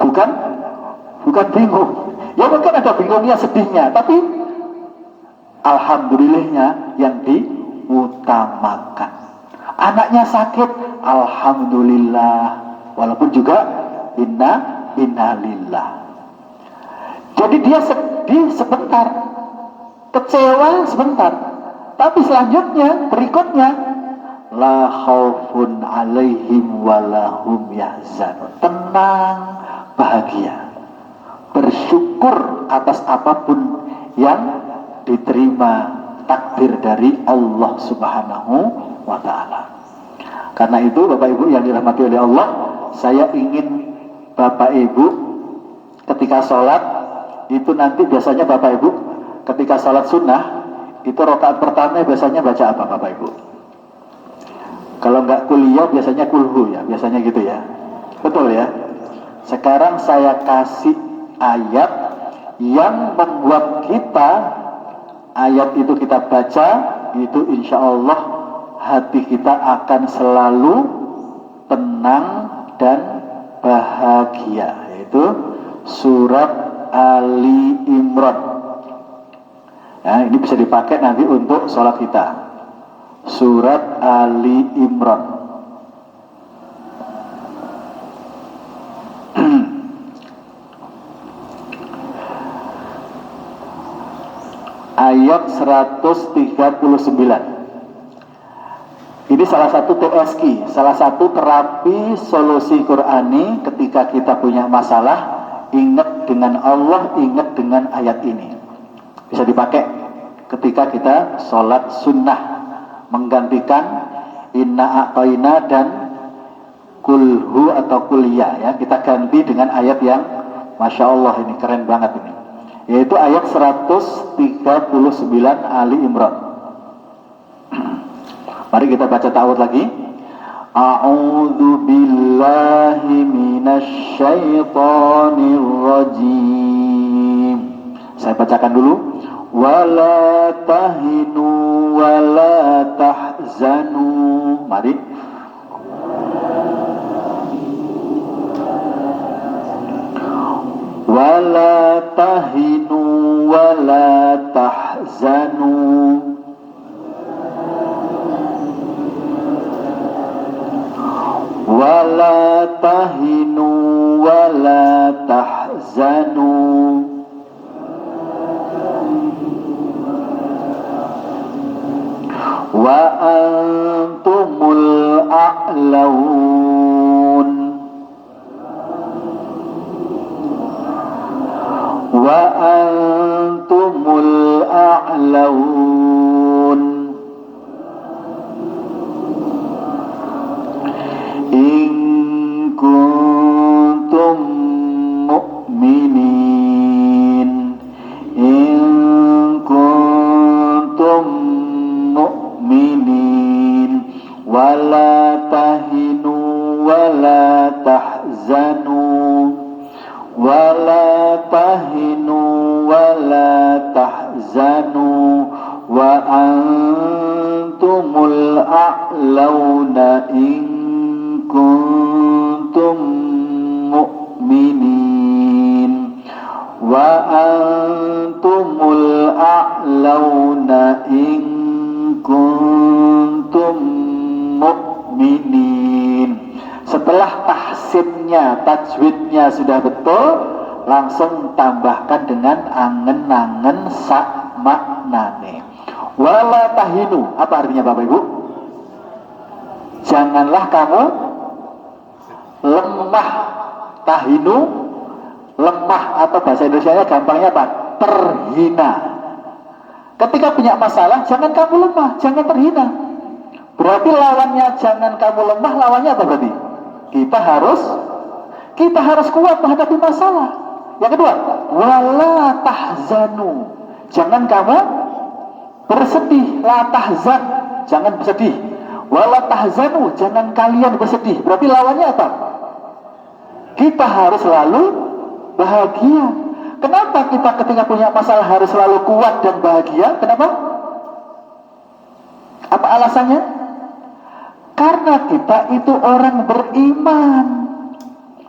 Bukan bingung. Ya mungkin ada bingungnya, sedihnya, tapi alhamdulillahnya yang diutamakan. Anaknya sakit, alhamdulillah. Walaupun juga innalillah. Jadi dia sedih sebentar, kecewa sebentar, tapi selanjutnya, berikutnya, la khaufun alaihim walahum yahzanun. Tenang, bahagia, bersyukur atas apapun yang diterima takdir dari Allah Subhanahu wa ta'ala. Karena itu Bapak Ibu yang dirahmati oleh Allah, saya ingin Bapak Ibu ketika sholat itu nanti biasanya Bapak Ibu ketika sholat sunnah itu rakaat pertama biasanya baca apa Bapak Ibu? Kalau nggak kuliah biasanya kulhu ya, biasanya gitu ya. Betul ya. Sekarang saya kasih ayat yang membuat kita ayat itu kita baca itu insya Allah hati kita akan selalu tenang dan bahagia, yaitu surat Ali Imran. Nah, ini bisa dipakai nanti untuk sholat kita. Surat Ali Imran. Ayat 139. Ini salah satu TSQ, salah satu terapi solusi Qur'ani ketika kita punya masalah. Ingat dengan Allah, ingat dengan ayat ini. Bisa dipakai ketika kita sholat sunnah, menggantikan inna a'tayna dan kulhu atau kuliah ya. Kita ganti dengan ayat yang Masya Allah ini keren banget ini, yaitu ayat 139 Ali Imran. Mari kita baca ta'awudz lagi. A'udzu billahi minasy syaithanir rajim. Saya bacakan dulu. Wala tahinu wala tahzanu. Mari. Wala tahinu wala tahzanu. Wala tahinu wala tahzanu. Wa antumul a'laun. Wa antumul a'laun. In kuntum mu'minin. In kuntum mu'minin. Wala tahinu wala tahzanu. Wala tahinu wala tahzanu. Wa antumul a'launa in kuntum mu'minin. Wa antumul a'launa in kuntum mu'minin. Setelah tahsinnya, tajwidnya sudah betul, langsung tambahkan dengan angen-angen sak maknane. Wala tahinu, apa artinya Bapak Ibu? Janganlah kamu lemah. Tahinu, lemah, atau bahasa Indonesianya gampangnya apa? Terhina. Ketika punya masalah, jangan kamu lemah, jangan terhina. Berarti lawannya jangan kamu lemah, lawannya apa berarti? Kita harus kuat menghadapi masalah. Yang kedua, wala tahzanu. Jangan kamu bersedih, la tahzan, jangan bersedih. Wala tahzanu, jangan kalian bersedih. Berarti lawannya apa? Kita harus selalu bahagia. Kenapa kita ketika punya masalah harus selalu kuat dan bahagia? Kenapa? Apa alasannya? Karena kita itu orang beriman.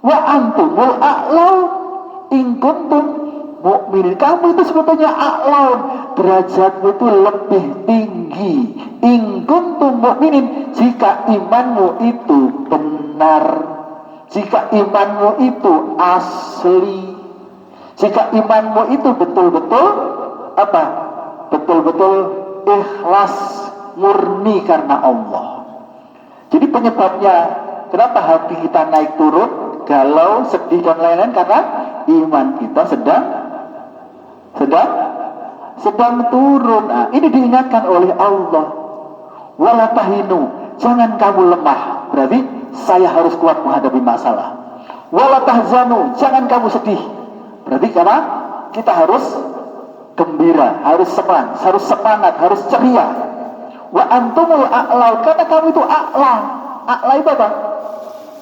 Wa antumul a'laun in kuntum mu'minin. Kamu itu sebetulnya a'laun, derajatmu itu lebih tinggi. In kuntum mu'minin, jika imanmu itu benar, jika imanmu itu asli, jika imanmu itu betul-betul apa? Betul-betul ikhlas, murni karena Allah. Jadi penyebabnya kenapa hati kita naik turun, galau, sedih dan lain-lain, karena iman kita sedang turun. Nah, ini diingatkan oleh Allah. Wala tahinu, jangan kamu lemah. Berarti saya harus kuat menghadapi masalah. Wala tahzanu, jangan kamu sedih. Berarti karena kita harus gembira, harus semangat, harus ceria. Wa antumul a'la, karena kamu itu a'la. A'la itu apa?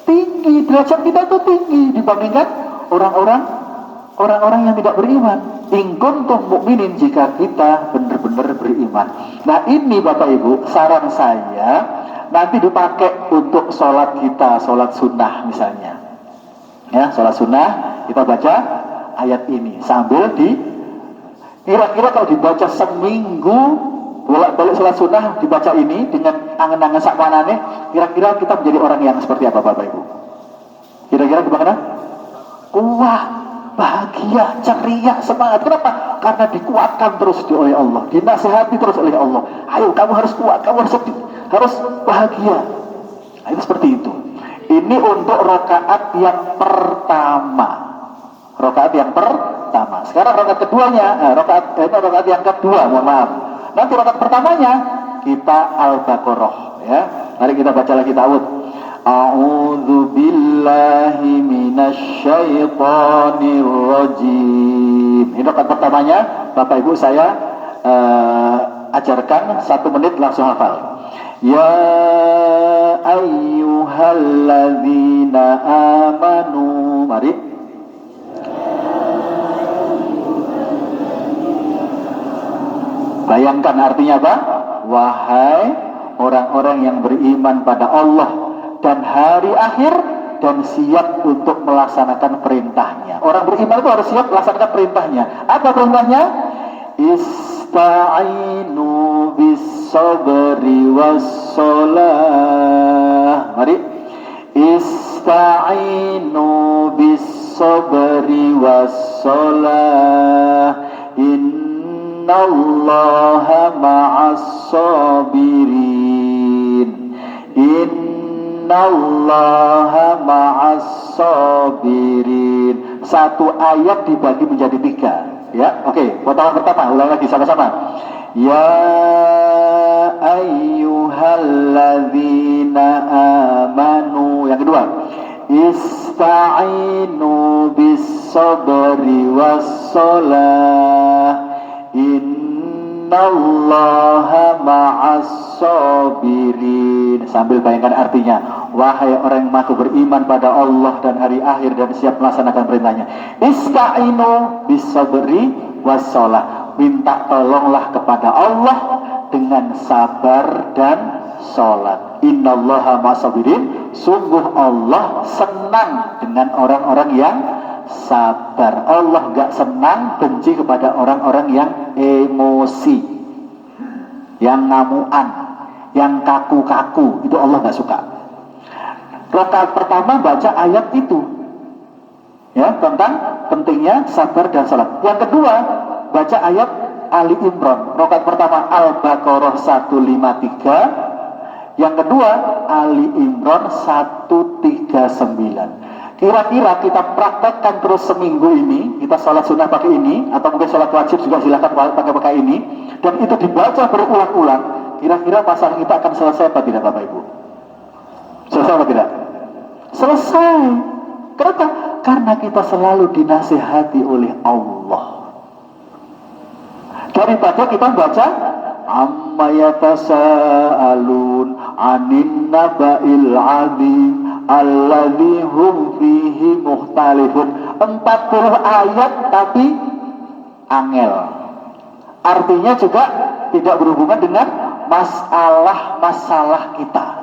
Tinggi, derajat kita itu tinggi dibandingkan orang-orang yang tidak beriman. In kuntum mukminin, jika kita benar-benar beriman. Nah ini Bapak Ibu, saran saya nanti dipakai untuk sholat kita, sholat sunnah misalnya. Ya, sholat sunnah kita baca ayat ini sambil kira-kira kalau dibaca seminggu bolak-balik sholat sunnah dibaca ini dengan angen-angen sakmanane, kira-kira kita menjadi orang yang seperti apa Bapak Ibu? Kira-kira gimana? Kuat, bahagia, ceria, semangat. Kenapa? Karena dikuatkan terus oleh Allah, dinasihati terus oleh Allah. Ayo kamu harus kuat, kamu harus bahagia. Nah, itu seperti itu. Ini untuk rakaat yang pertama. Rakaat yang pertama. Sekarang rakaat keduanya, rakaat yang kedua, mohon maaf. Nanti rakaat pertamanya kita Al-Baqarah, ya. Mari kita baca lagi ta'awudz. A'udzu billahi minasyaitonir rajim. Ini rakaat pertamanya, Bapak Ibu saya ajarkan 1 menit langsung hafal. Ya ayyuhalladzina amanu. Mari. Bayangkan artinya apa? Wahai orang-orang yang beriman pada Allah dan hari akhir dan siap untuk melaksanakan perintahnya. Orang beriman itu harus siap melaksanakan perintahnya. Apa perintahnya? Ista'inu bis-sabri was-salah. Mari. Ista'inu bis-sabri was-salah. Innallaha ma'as-sabirin. Innallaha ma'as-sabirin. Satu ayat dibagi menjadi 3. Ya, oke. Potongan pertama, ulang lagi sama-sama. Ya ayyuhalladzina amanu. Yang kedua, ista'inu bis-sabri was-salah. Innallaha ma'as-sabirin. Sambil bayangkan artinya. Wahai orang yang mengaku beriman pada Allah dan hari akhir dan siap melaksanakan perintahnya. Ista'inu bis-sabri was-salah. Minta tolonglah kepada Allah dengan sabar dan sholat. Innallaha ma'as-sabirin. Sungguh Allah senang dengan orang-orang yang sabar. Allah gak senang, benci kepada orang-orang yang emosi, yang ngamuan, yang kaku-kaku. Itu Allah gak suka. Rakaat pertama baca ayat itu, ya, tentang pentingnya sabar dan salat. Yang kedua baca ayat Ali Imran. Rakaat pertama Al-Baqarah 153. Yang kedua Ali Imran 139. Kira-kira kita praktekkan terus seminggu ini, kita sholat sunnah pakai ini, atau mungkin sholat wajib juga silakan pakai ini, dan itu dibaca berulang-ulang. Kira-kira masalah kita akan selesai apa tidak Bapak Ibu? Selesai apa tidak? Selesai. Kenapa? Karena kita selalu dinasihati oleh Allah. Daripada kita baca amma yatasaalun anin naba'il 'adzim alladzi hum fihi mukhtalifun. 40 ayat tapi angel. Artinya juga tidak berhubungan dengan masalah kita.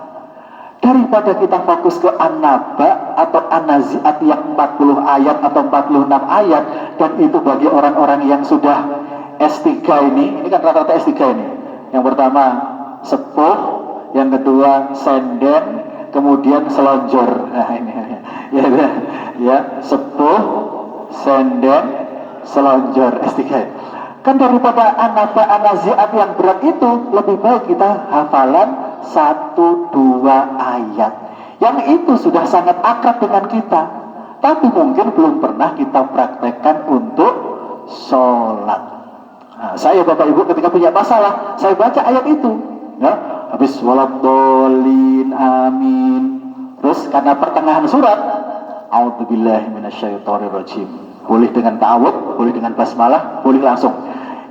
Daripada kita fokus ke An-Naba atau An-Nazi'at yang 40 ayat atau 46 ayat, dan itu bagi orang-orang yang sudah S3 ini kan rata-rata S3 ini. Yang pertama sepuh, yang kedua senden, kemudian selonjor. Nah ini ya, sepuh, senden, selonjor, S3. Kan daripada An-Naba, An-Nazi'at yang berat itu, lebih baik kita hafalan 1-2 ayat yang itu sudah sangat akrab dengan kita, tapi mungkin belum pernah kita praktekkan untuk sholat. Nah, saya Bapak Ibu ketika punya masalah, saya baca ayat itu, ya, habis waladhdallin amin, Terus karena pertengahan surat, a'udzubillahi minasyaitonirrajim. Boleh dengan ta'awudz, boleh dengan basmalah, boleh langsung.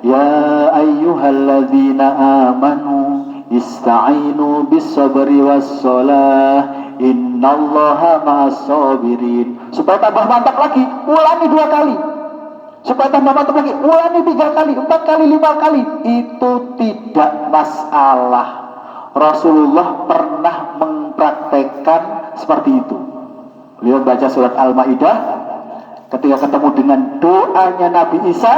Ya ayyuhalladzina amanu ista'inu bis-sabri was-shalah innallaha ma'as-sabirin. Supaya tambah mantap lagi, ulangi 2 kali. Supaya tambah mantap lagi, ulangi 3 kali, 4 kali, 5 kali. Itu tidak masalah. Rasulullah pernah mempraktekkan seperti itu. Beliau baca surat Al-Maidah ketika ketemu dengan doanya Nabi Isa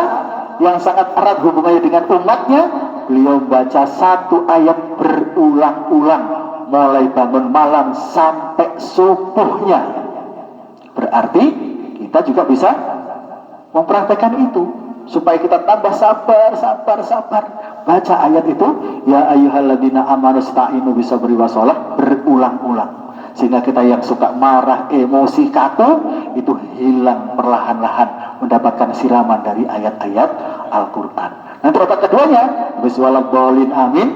yang sangat erat hubungannya dengan umatnya. Beliau baca 1 ayat berulang-ulang mulai bangun malam sampai subuhnya. Berarti kita juga bisa mempraktekkan itu supaya kita tambah sabar. Baca ayat itu, ya ayyuhalladzina amanu sta'inu bisabri wassalah, berulang-ulang. Sehingga kita yang suka marah, emosi, kaku, itu hilang perlahan-lahan mendapatkan siraman dari ayat-ayat Al-Quran. Nanti rakaat keduanya, bismillahirrahmanirrahim, amin,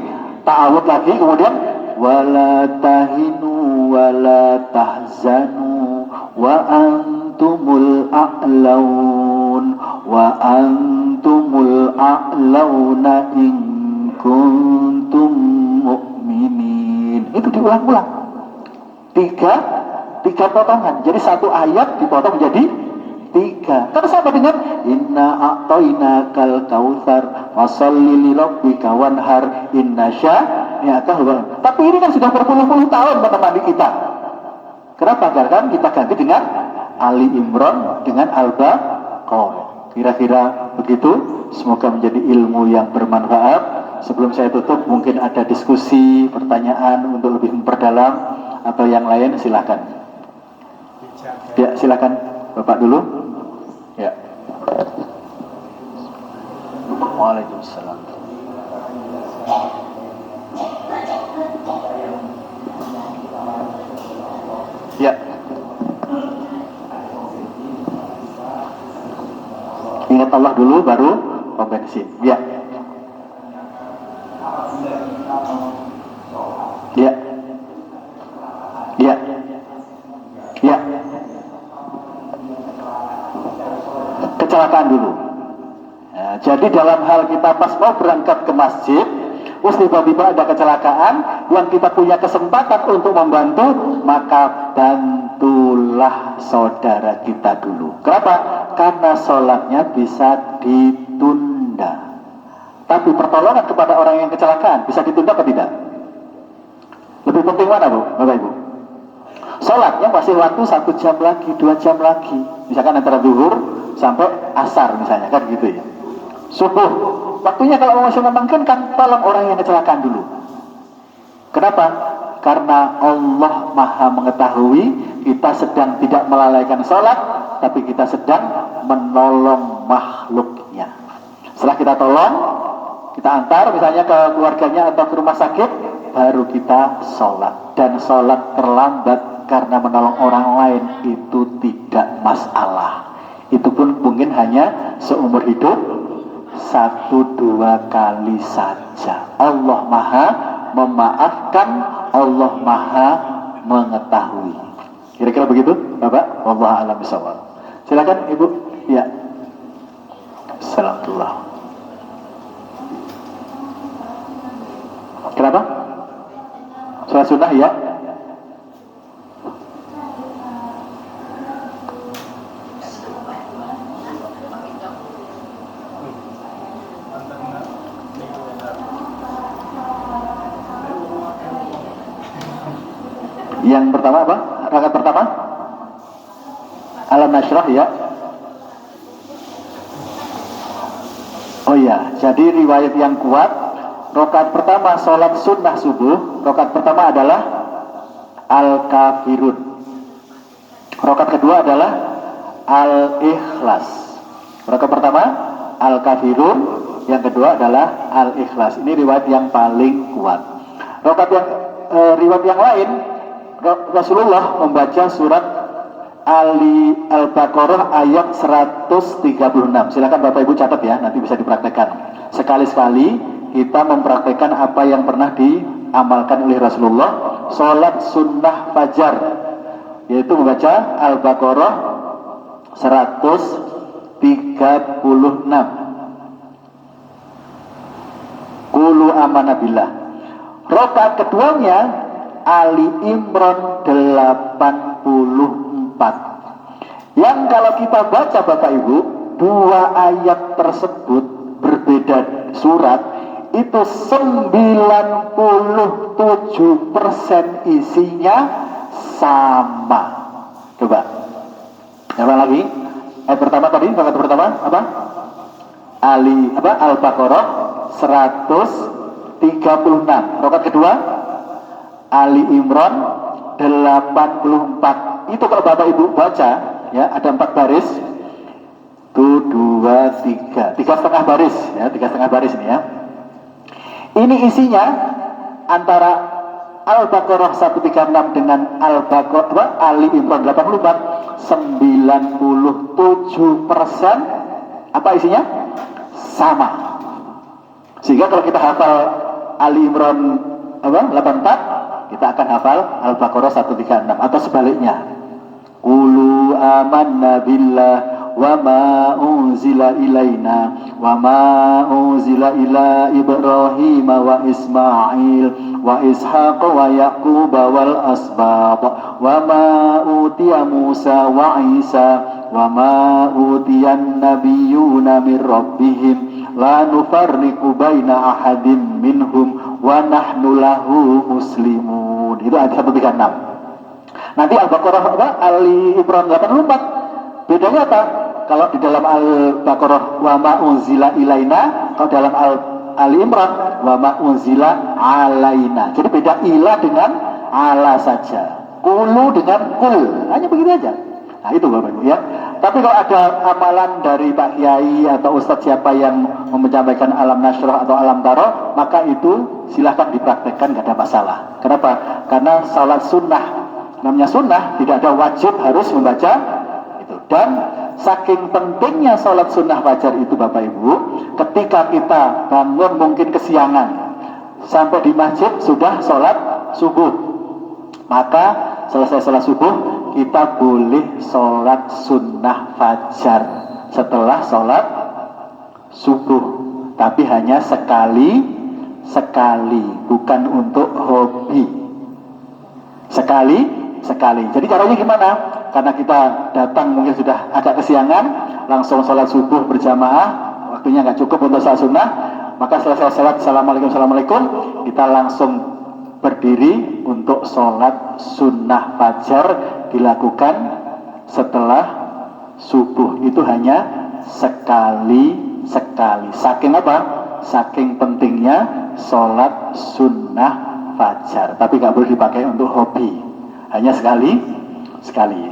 ta'awud lagi, kemudian wala tahinu wala tahzanu wa antumul a'laun wa antumul a'launa in kuntum mu'minin. Itu diulang-ulang. Tiga potongan. Jadi 1 ayat dipotong menjadi 3. Kan sama dengan inna a'tainakal kautsar washolli lirabbika wanhar inna syani'aka huwal. Tapi ini kan sudah berpuluh-puluh tahun menemani kita. Kenapa? Karena kita ganti dengan Ali Imran dengan Al-Baqarah. Kira-kira begitu. Semoga menjadi ilmu yang bermanfaat. Sebelum saya tutup, mungkin ada diskusi, pertanyaan untuk lebih memperdalam atau yang lain, silakan. Ya, silakan Bapak dulu. Ya. Waalaikumsalam. Ya. Ingat Allah dulu baru kompensi. Ya. Ya. Ya. Ya. Kecelakaan dulu. Ya, jadi dalam hal kita pas mau berangkat ke masjid, terus tiba-tiba ada kecelakaan, yang kita punya kesempatan untuk membantu, maka bantulah saudara kita dulu. Kenapa? Karena sholatnya bisa ditunda. Tapi pertolongan kepada orang yang kecelakaan bisa ditunda atau tidak? Lebih penting mana, Bu, Bapak Ibu? Sholatnya masih waktu 1 jam lagi, 2 jam lagi. Misalkan antara zuhur sampai asar misalnya, kan gitu ya. Subuh, waktunya kalau masih memungkinkan, kan tolong orang yang kecelakaan dulu. Kenapa? Karena Allah Maha mengetahui kita sedang tidak melalaikan sholat, tapi kita sedang menolong makhluknya. Setelah kita tolong, kita antar misalnya ke keluarganya atau ke rumah sakit, baru kita sholat. Dan sholat terlambat karena menolong orang lain itu tidak masalah. Itu pun mungkin hanya seumur hidup 1-2 kali saja. Allah Maha memaafkan, Allah Maha mengetahui. Kira-kira begitu, Bapak? Wallahu a'lam bishawab. Silakan Ibu. Ya. Assalamualaikum. Kenapa? Sholat sunnah ya? Yang pertama apa? Rakaat pertama? Alam Nashrah ya? Oh iya, jadi riwayat yang kuat, rakaat pertama sholat sunnah subuh, rakaat pertama adalah Al-Kafirun. Rakaat kedua adalah Al-Ikhlas. Rakaat pertama Al-Kafirun, yang kedua adalah Al-Ikhlas. Ini riwayat yang paling kuat. Rakaat yang riwayat yang lain, Rasulullah membaca surat Al-Baqarah ayat 136. Silakan Bapak Ibu catat ya, nanti bisa dipraktekkan. Sekali-sekali kita mempraktekkan apa yang pernah diamalkan oleh Rasulullah. sholat sunnah fajar, yaitu membaca Al-Baqarah 136. Qulu amanna billah. Rakaat keduanya Ali Imran 84. Yang kalau kita baca Bapak Ibu, dua ayat tersebut berbeda surat, itu 97% isinya sama. Coba. Apa lagi? Ayat pertama tadi, rakaat pertama apa? Al-Baqarah 136. Rakaat kedua Ali Imran 84. Itu kalau Bapak Ibu baca, ya, ada 4 baris. 1, 2, 3. 3,5 baris, ya, 3,5 baris ini ya. Ini isinya antara Al-Baqarah 136 dengan Al-Baqarah Ali Imran 84, 97% apa isinya? Sama. Sehingga kalau kita hafal Ali Imran 84, kita akan hafal Al-Baqarah 136 atau sebaliknya. Qulu amanna billah wa ma unzila ilaina wa ma unzila ila Ibrahim wa Ismail wa Ishaq wa Yaqub wal asbab wa ma utiya Musa wa Isa wa ma utiyan nabiyyuna min rabbihim la nufarriqu baina ahadin minhum wa nahnu lahu muslimun. Itu ayat 136. Nanti Al-Baqarah Ali Imran 84. Bedanya apa? Kalau di dalam Al-Baqarah wa ma unzila ilaina, kalau dalam Ali Imran wa ma unzila alaina. Jadi beda ila dengan ala saja. Qulu dengan qul. Hanya begitu aja. Nah, itu Bapak Ibu ya. Tapi kalau ada amalan dari Pak Kiai atau Ustadz siapa yang menyampaikan alam nasrah atau alam taro, maka itu silahkan dipraktekkan, gak ada masalah. Kenapa? Karena salat sunnah, namanya sunnah, tidak ada wajib harus membaca itu. Dan saking pentingnya salat sunnah fajar itu Bapak Ibu, ketika kita bangun mungkin kesiangan, sampai di masjid sudah salat subuh, maka selesai salat subuh kita boleh sholat sunnah fajar setelah sholat subuh, tapi hanya sekali, bukan untuk hobi. Sekali. Jadi caranya gimana? Karena kita datang mungkin sudah agak kesiangan, langsung sholat subuh berjamaah, waktunya nggak cukup untuk sholat sunnah, maka selesai sholat assalamualaikum, kita langsung berdiri untuk sholat sunnah fajar, dilakukan setelah subuh. Itu hanya sekali. Saking apa? Saking pentingnya sholat sunnah fajar. Tapi gak boleh dipakai untuk hobi, hanya sekali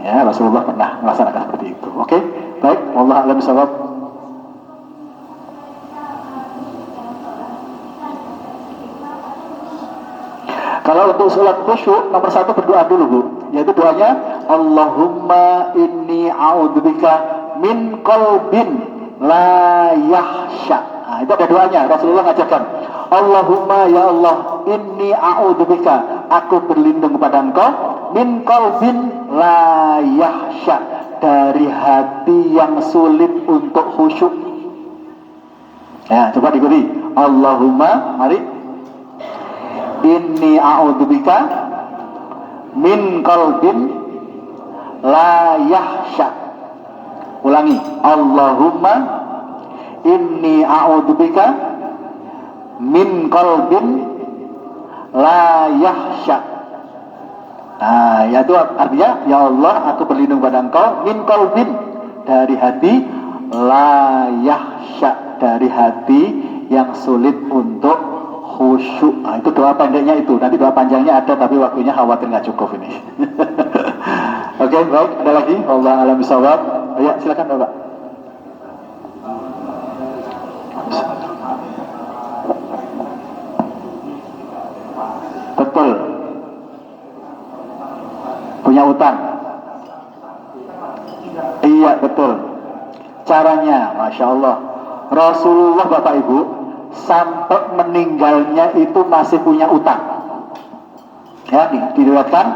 ya. Rasulullah pernah melaksanakan seperti itu. Oke, baik. Wallahu a'lam bishawab. Kalau untuk sholat khusyuk, nomor 1 berdoa dulu Bu, yaitu doanya Allahumma inni a'udzubika min qalbin la yahsya. Nah, itu ada doanya, Rasulullah ngajarkan. Allahumma ya Allah, inni a'udzubika, aku berlindung kepada Engkau, min qalbin la yahsya, dari hati yang sulit untuk khusyuk. Ya, coba diikuti. Allahumma, mari. Inni a'udzubika min qalbin la yahsya. Ulangi. Allahumma inni a'udzubika min qalbin la yahsya. Nah, yaitu artinya ya Allah, aku berlindung pada Engkau min qalbin, dari hati, la yahsya, dari hati yang sulit untuk khusyuk. Nah, itu doa pendeknya itu. Nanti doa panjangnya ada, tapi waktunya khawatir nggak cukup ini. Oke, baik. Ada lagi? Allah alam bisawab. Ya, silakan Bapak. Betul. Punya utang. Iya, betul. Caranya, Masya Allah, Rasulullah Bapak Ibu sampai meninggalnya itu masih punya utang. Ya, diriwayatkan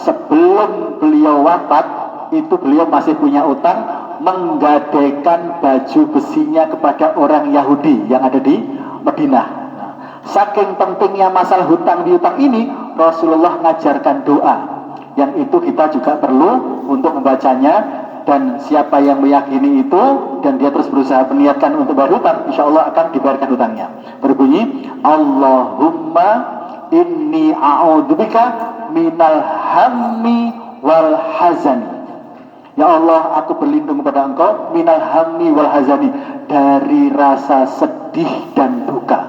sebelum beliau wafat itu beliau masih punya utang, menggadaikan baju besinya kepada orang Yahudi yang ada di Madinah. Nah, saking pentingnya masalah hutang piutang ini, Rasulullah mengajarkan doa yang itu kita juga perlu untuk membacanya. Dan siapa yang meyakini itu dan dia terus berusaha meniatkan untuk bayar hutang, insya Allah akan dibayarkan hutangnya. Berbunyi, Allahumma inni a'udzubika minal hammi wal hazani. Ya Allah, aku berlindung kepada Engkau minal hammi wal hazani, dari rasa sedih dan duka.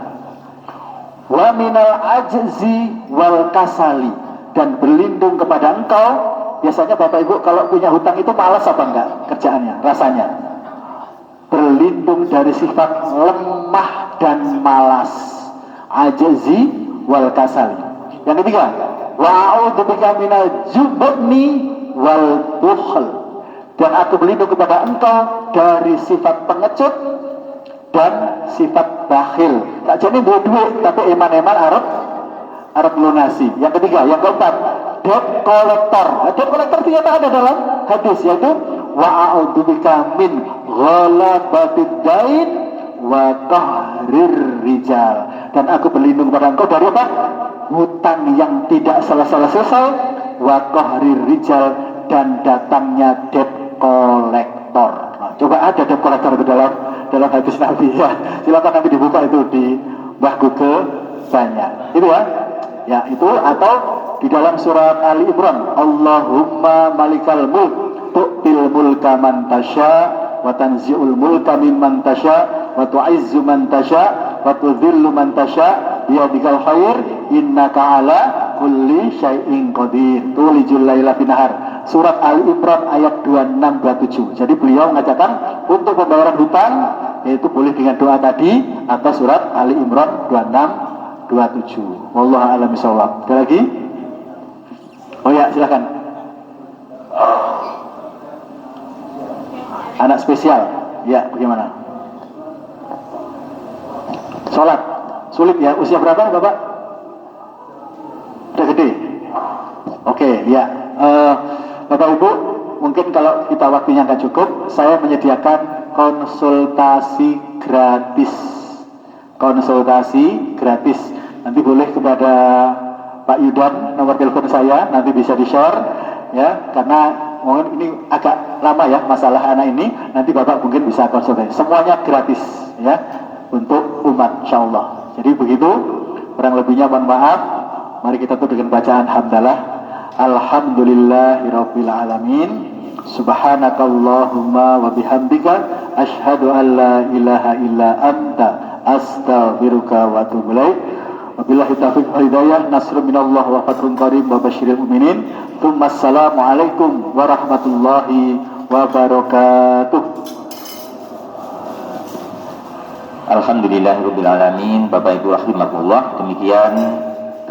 Wa minal ajzi wal kasali, dan berlindung kepada Engkau. Biasanya Bapak Ibu kalau punya hutang itu malas apa enggak kerjaannya, rasanya? Berlindung dari sifat lemah dan malas, ajzi wal kasali. Yang ketiga, wa a'udzubika minal jubni wal bukhl, dan aku berlindung kepada Engkau dari sifat pengecut dan sifat bakhil. Tak jadi duit tapi eman-eman arep lunasi. Yang ketiga, yang keempat, debt collector. Debt collector ternyata ada dalam hadis, yaitu wa a'udzubika min ghalabatid dain wa qahrir rijal, dan aku berlindung kepada Engkau dari apa? Hutang yang tidak selesai, wa qahrir rijal, dan datangnya debt collector. Nah, coba ada debt collector itu dalam hadis Nabi ya. Silakan nanti dibuka itu di Mbah Google, banyak. Itu ya. Ya, itu atau di dalam surat Ali Imran, Allahumma malikal mulk tu'til mulka man tasya wa tanzi'ul mulka mimman tasya wa tu'izzu man tasya wa tudhillu man tasya biyadikal khair innaka ala kulli syai'in qadir tulijul laila bin nahar. Surat Ali Imran ayat 26 27. Jadi beliau mengatakan untuk pembayaran hutang yaitu boleh dengan doa tadi atau surat Ali Imran 26 27. Wallahu a'lam bishawab. Ada lagi? Oh ya, silakan. Anak spesial. Ya, bagaimana? Sholat. Sulit ya. Usia berapa, Bapak? Udah gede? Oke, ya. Bapak Ibu, mungkin kalau kita waktunya nggak cukup, saya menyediakan konsultasi gratis. Konsultasi gratis. Nanti boleh kepada Pak Yudan, nomor telepon saya nanti bisa di-share ya, karena mungkin ini agak lama ya masalah anak ini, nanti Bapak mungkin bisa konsultasi. Semuanya gratis ya untuk umat insyaallah. Jadi begitu, kurang lebihnya mohon maaf. Mari kita tutup dengan bacaan hamdalah. Alhamdulillahirabbil alamin. Subhanakallahumma wa bihamdika asyhadu an la ilaha illa anta astaghfiruka wa atubu ilaik. Wabillahi taufiq wal hidayah. Nasrun minallah wa fathun qarib wa basyiril mu'minin. Tsumma assalamu alaikum warahmatullahi wabarakatuh. Alhamdulillahirabbil alamin. Bapak Ibu rahimakumullah, demikian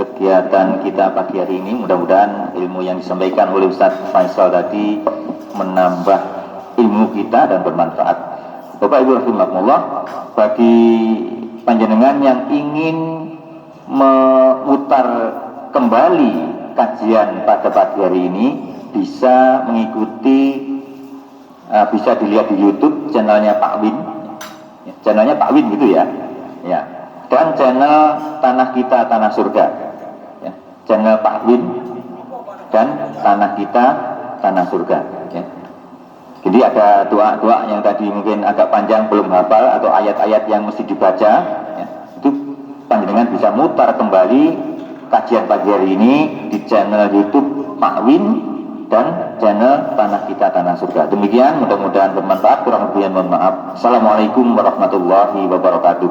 kegiatan kita pagi hari ini. Mudah-mudahan ilmu yang disampaikan oleh Ustaz Faisal tadi menambah ilmu kita dan bermanfaat. Bapak Ibu rahimakumullah, bagi panjenengan yang ingin memutar kembali kajian pada pagi hari ini, bisa mengikuti, bisa dilihat di YouTube channelnya Pak Win, channelnya Pak Win gitu ya, ya. Dan channel Tanah Kita Tanah Surga, ya. Channel Pak Win dan Tanah Kita Tanah Surga. Ya. Jadi ada doa-doa yang tadi mungkin agak panjang belum hafal atau ayat-ayat yang mesti dibaca. Ya. Panjenengan bisa mutar kembali kajian pagi hari ini di channel YouTube Pak Win dan channel Tanah Kita Tanah Surga. Demikian, mudah-mudahan bermanfaat. Kurang lebihnya mohon maaf. Assalamualaikum warahmatullahi wabarakatuh.